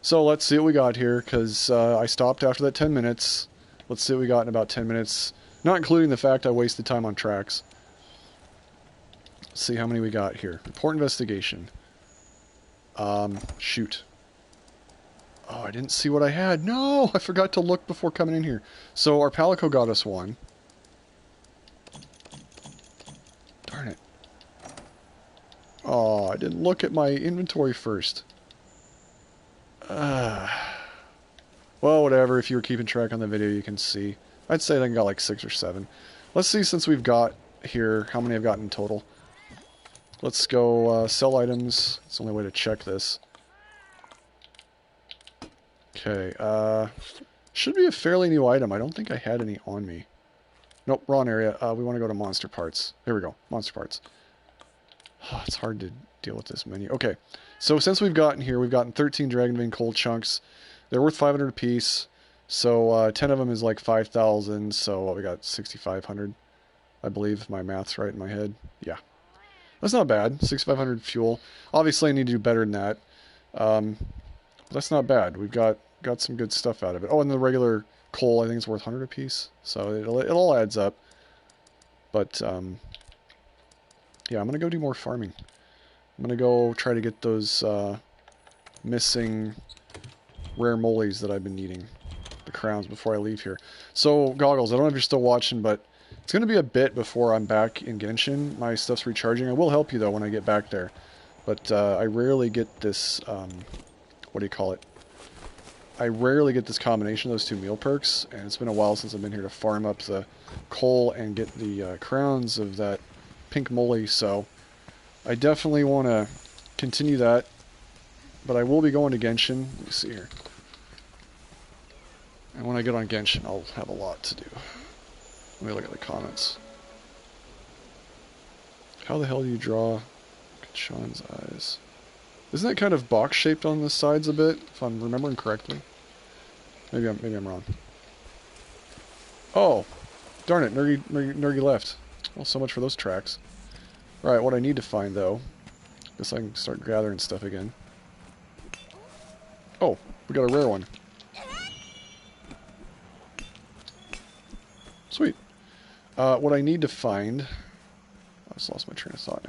So let's see what we got here, because I stopped after that 10 minutes. Let's see what we got in about 10 minutes. Not including the fact I wasted time on tracks. Let's see how many we got here. Report investigation. Shoot. Oh, I didn't see what I had. No, I forgot to look before coming in here. So our Palico got us one. Darn it. Oh, I didn't look at my inventory first. Well, whatever. If you were keeping track on the video, you can see. I'd say I got like 6 or 7. Let's see, since we've got here, how many I've got in total. Let's go sell items. It's the only way to check this. Okay, should be a fairly new item. I don't think I had any on me. Nope, wrong area. We want to go to monster parts. There we go, monster parts. Oh, it's hard to deal with this menu. Okay, so since we've gotten here, we've gotten 13 Dragonvein coal chunks. They're worth 500 apiece. So 10 of them is like 5,000. So we got 6,500. I believe if my math's right in my head. Yeah, that's not bad. 6,500 fuel. Obviously, I need to do better than that. That's not bad. We've got some good stuff out of it. Oh, and the regular coal, I think it's worth 100 apiece. So it all adds up. But yeah, I'm gonna go do more farming. I'm gonna go try to get those missing rare moles that I've been needing, the crowns, before I leave here. So goggles, I don't know if you're still watching, but it's gonna be a bit before I'm back in Genshin. My stuff's recharging. I will help you though when I get back there. But I rarely get this. What do you call it? I rarely get this combination of those two meal perks, and it's been a while since I've been here to farm up the coal and get the crowns of that pink moly, so I definitely want to continue that, but I will be going to Genshin. Let me see here. And when I get on Genshin, I'll have a lot to do. Let me look at the comments. How the hell do you draw Sean's eyes? Isn't that kind of box-shaped on the sides a bit, if I'm remembering correctly? Maybe I'm wrong. Oh, darn it, Nergy left. Well, so much for those tracks. Alright, what I need to find, though, guess I can start gathering stuff again. Oh, we got a rare one. Sweet. What I need to find... I just lost my train of thought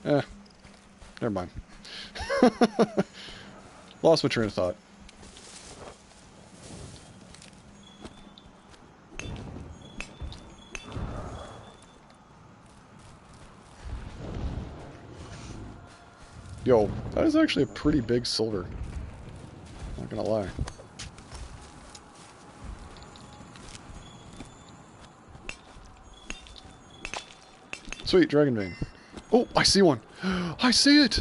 now. Never mind. Lost my train of thought. Yo, that is actually a pretty big silver. Not gonna lie. Sweet, Dragonvein. Oh, I see one. I see it!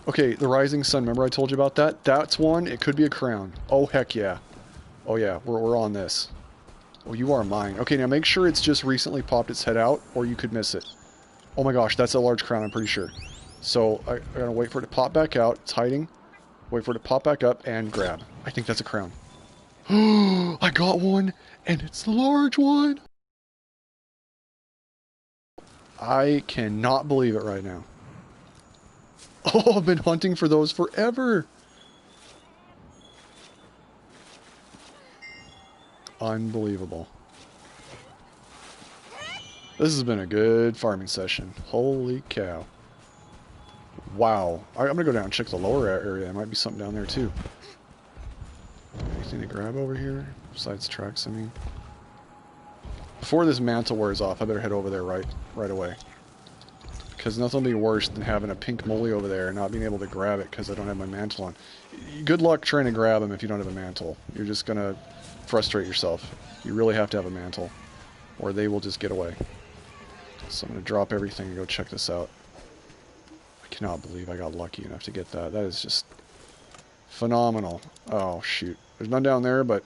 Okay, the Rising Sun, remember I told you about that? That's one, it could be a crown. Oh, heck yeah. Oh yeah, we're on this. Oh, you are mine. Okay, now make sure it's just recently popped its head out, or you could miss it. Oh my gosh, that's a large crown, I'm pretty sure. So, I gotta wait for it to pop back out. It's hiding. Wait for it to pop back up and grab. I think that's a crown. I got one, and it's the large one! I cannot believe it right now. Oh, I've been hunting for those forever! Unbelievable. This has been a good farming session. Holy cow. Wow. I'm gonna go down and check the lower area. There might be something down there too. Anything to grab over here? Besides tracks, I mean. Before this mantle wears off, I better head over there right away. Because nothing will be worse than having a pink moly over there and not being able to grab it because I don't have my mantle on. Good luck trying to grab them if you don't have a mantle. You're just gonna frustrate yourself. You really have to have a mantle, or they will just get away. So I'm gonna drop everything and go check this out. I cannot believe I got lucky enough to get that. That is just phenomenal. Oh, shoot. There's none down there, but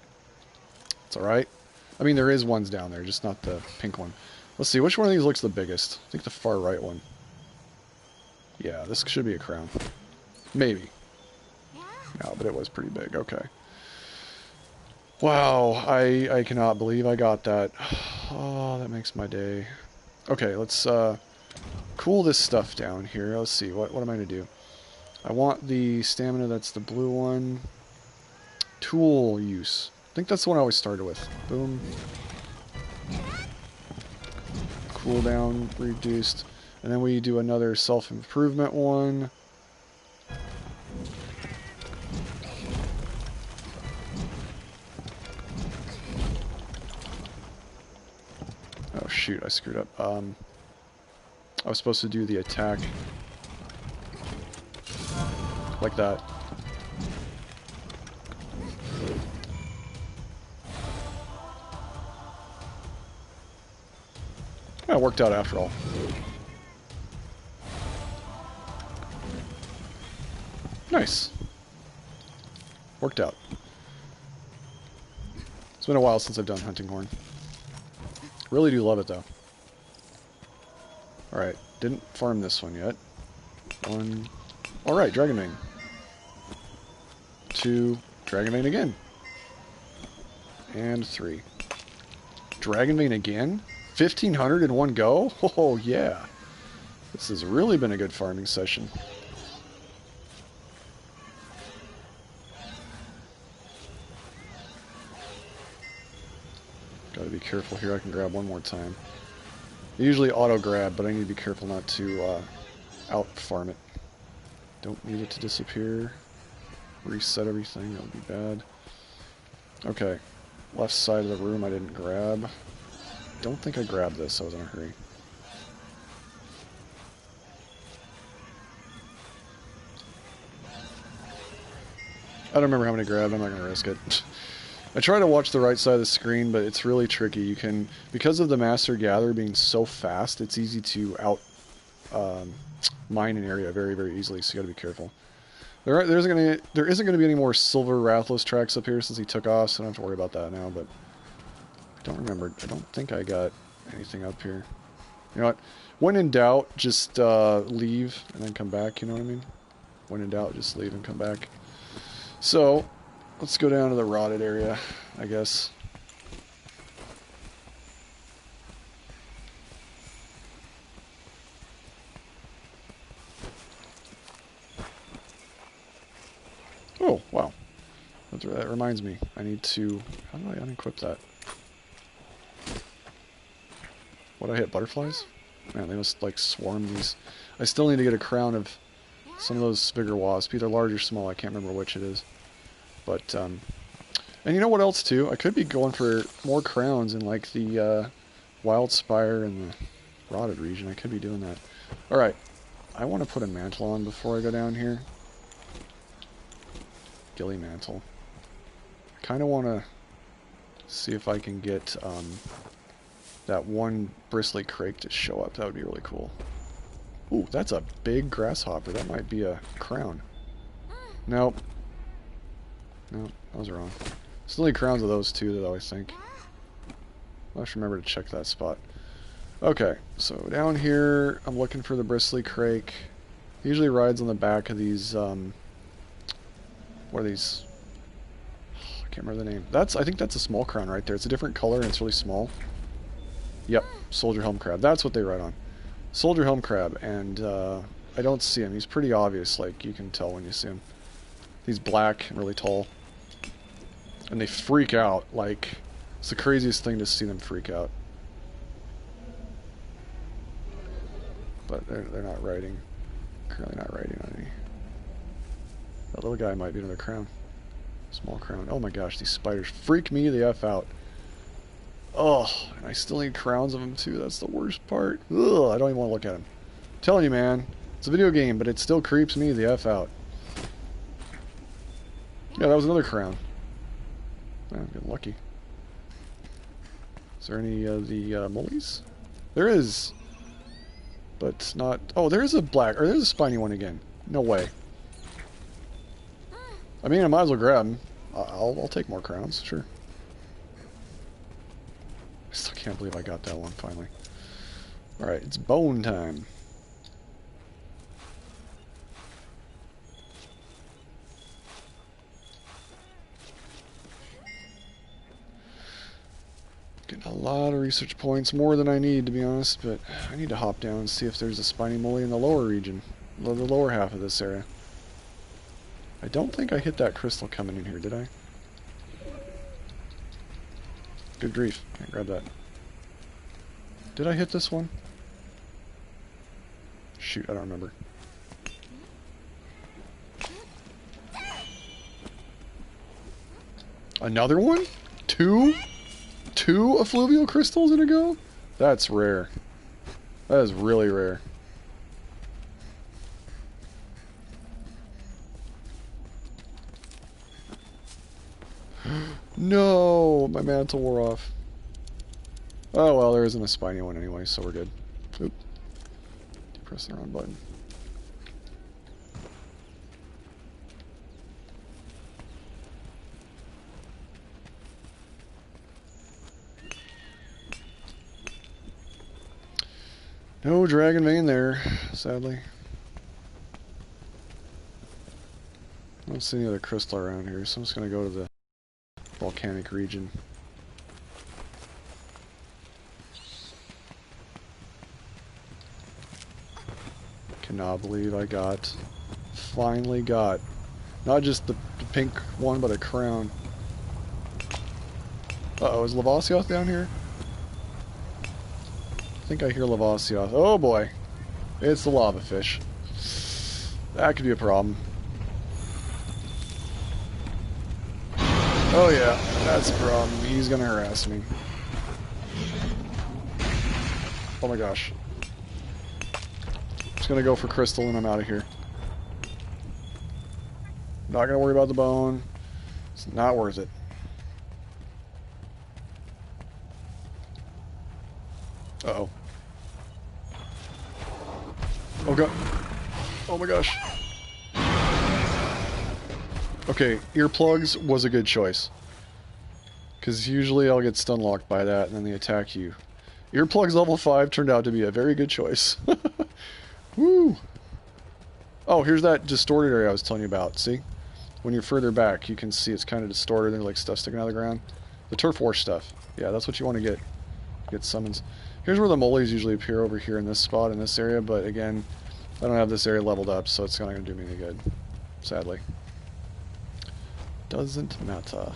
it's alright. I mean, there is ones down there, just not the pink one. Let's see, which one of these looks the biggest? I think the far right one. Yeah, this should be a crown. Maybe. No, but it was pretty big. Okay. Wow, I cannot believe I got that. Oh, that makes my day. Okay, let's cool this stuff down here. Let's see, what am I going to do? I want the stamina, that's the blue one. Tool use. I think that's the one I always started with. Boom. Cooldown reduced. And then we do another self-improvement one. Oh shoot, I screwed up. I was supposed to do the attack like that. Yeah, it worked out after all. Nice. Worked out. It's been a while since I've done hunting horn. Really do love it though. Alright, didn't farm this one yet. 1. Alright, Dragonvein. 2. Dragonvein again. And 3. Dragonvein again? 1,500 in one go? Oh yeah. This has really been a good farming session. Gotta be careful here. I can grab one more time. I usually auto-grab, but I need to be careful not to out-farm it. Don't need it to disappear. Reset everything. That would be bad. Okay. Left side of the room I didn't grab. Don't think I grabbed this. I was in a hurry. I don't remember how many grabbed. I'm not going to risk it. I try to watch the right side of the screen, but it's really tricky. You can, because of the Master Gatherer being so fast, it's easy to out mine an area very, very easily, so you got to be careful. There isn't going to be any more Silver Rathalos tracks up here since he took off, so I don't have to worry about that now, but I don't remember. I don't think I got anything up here. You know what? When in doubt, just leave and then come back, you know what I mean? When in doubt, just leave and come back. So, let's go down to the rotted area, I guess. Oh, wow. That reminds me. I need to... How do I unequip that? What, I hit butterflies? Man, they must, like, swarm these. I still need to get a crown of some of those bigger wasps. Either large or small. I can't remember which it is. But, and you know what else, too? I could be going for more crowns in, like, the Wild Spire and the Rotted region. I could be doing that. Alright. I want to put a mantle on before I go down here. Ghillie Mantle. I kind of want to see if I can get that one bristly crake to show up. That would be really cool. Ooh, that's a big grasshopper. That might be a crown. Nope. No, I was wrong. Still need crowns of those two, though, I think. I'll just remember to check that spot. Okay, so down here, I'm looking for the bristly crake. He usually rides on the back of these, what are these? I can't remember the name. I think that's a small crown right there. It's a different color and it's really small. Yep, Soldier Helm Crab. That's what they ride on. Soldier Helm Crab, and I don't see him. He's pretty obvious, like you can tell when you see him. He's black and really tall. And they freak out, like, it's the craziest thing to see them freak out. But they're not riding, currently not riding on any. That little guy might be another crown. Small crown. Oh my gosh, these spiders freak me the F out. Oh, and I still need crowns of them too. That's the worst part. Ugh, I don't even want to look at them. I'm telling you, man, it's a video game, but it still creeps me the F out. Yeah, that was another crown. I'm getting lucky. Is there any of the mollies? There is. But not... Oh, there is a black... Or there's a spiny one again. No way. I mean, I might as well grab them. I'll take more crowns, sure. I still can't believe I got that one, finally. Alright, it's bone time. Getting a lot of research points, more than I need, to be honest, but I need to hop down and see if there's a spiny molly in the lower region, the lower half of this area. I don't think I hit that crystal coming in here, did I? Good grief. Can't grab that. Did I hit this one? Shoot, I don't remember. Another one? Two? Two effluvial crystals in a go? That's rare. That is really rare. No, my mantle wore off. Oh well, there isn't a spiny one anyway, so we're good. Oop. Press the wrong button. No Dragonvein there, sadly. I don't see any other crystal around here, so I'm just going to go to the volcanic region. Cannot believe I finally got, not just the pink one, but a crown. Uh-oh, is Lavasioth down here? I think I hear Lavasioth. Oh boy, it's the lava fish. That could be a problem. Oh yeah, that's a problem. He's gonna harass me. Oh my gosh. Just gonna go for crystal and I'm out of here. Not gonna worry about the bone. It's not worth it. Uh-oh. Oh god. Oh my gosh. Okay, earplugs was a good choice. Because usually I'll get stun locked by that and then they attack you. Earplugs level 5 turned out to be a very good choice. Woo! Oh, here's that distorted area I was telling you about, see? When you're further back, you can see it's kind of distorted. There's like stuff sticking out of the ground. The turf war stuff. Yeah, that's what you want to get. Get summons. Here's where the moles usually appear, over here in this spot, in this area, but again, I don't have this area leveled up, so it's not going to do me any good. Sadly. Doesn't matter.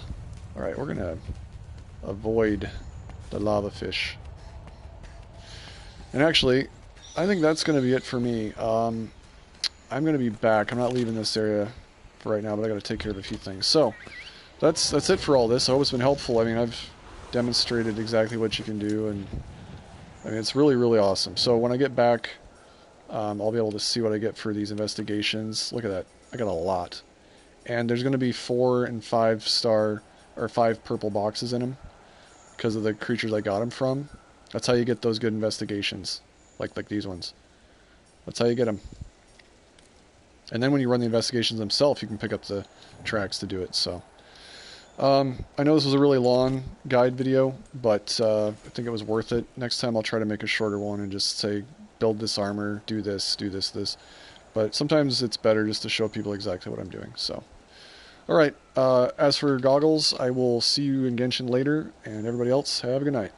Alright, we're going to avoid the lava fish. And actually, I think that's going to be it for me. I'm going to be back. I'm not leaving this area for right now, but I got to take care of a few things. So, that's it for all this. I hope it's been helpful. I mean, I've demonstrated exactly what you can do, and I mean, it's really, really awesome. So when I get back, I'll be able to see what I get for these investigations. Look at that. I got a lot. And there's going to be 4 and 5 star, or 5 purple boxes in them, because of the creatures I got them from. That's how you get those good investigations, like these ones. That's how you get them. And then when you run the investigations themselves, you can pick up the tracks to do it. So I know this was a really long guide video, but I think it was worth it. Next time I'll try to make a shorter one and just say, build this armor, do this, this. But sometimes it's better just to show people exactly what I'm doing. So, alright, as for goggles, I will see you in Genshin later, and everybody else, have a good night.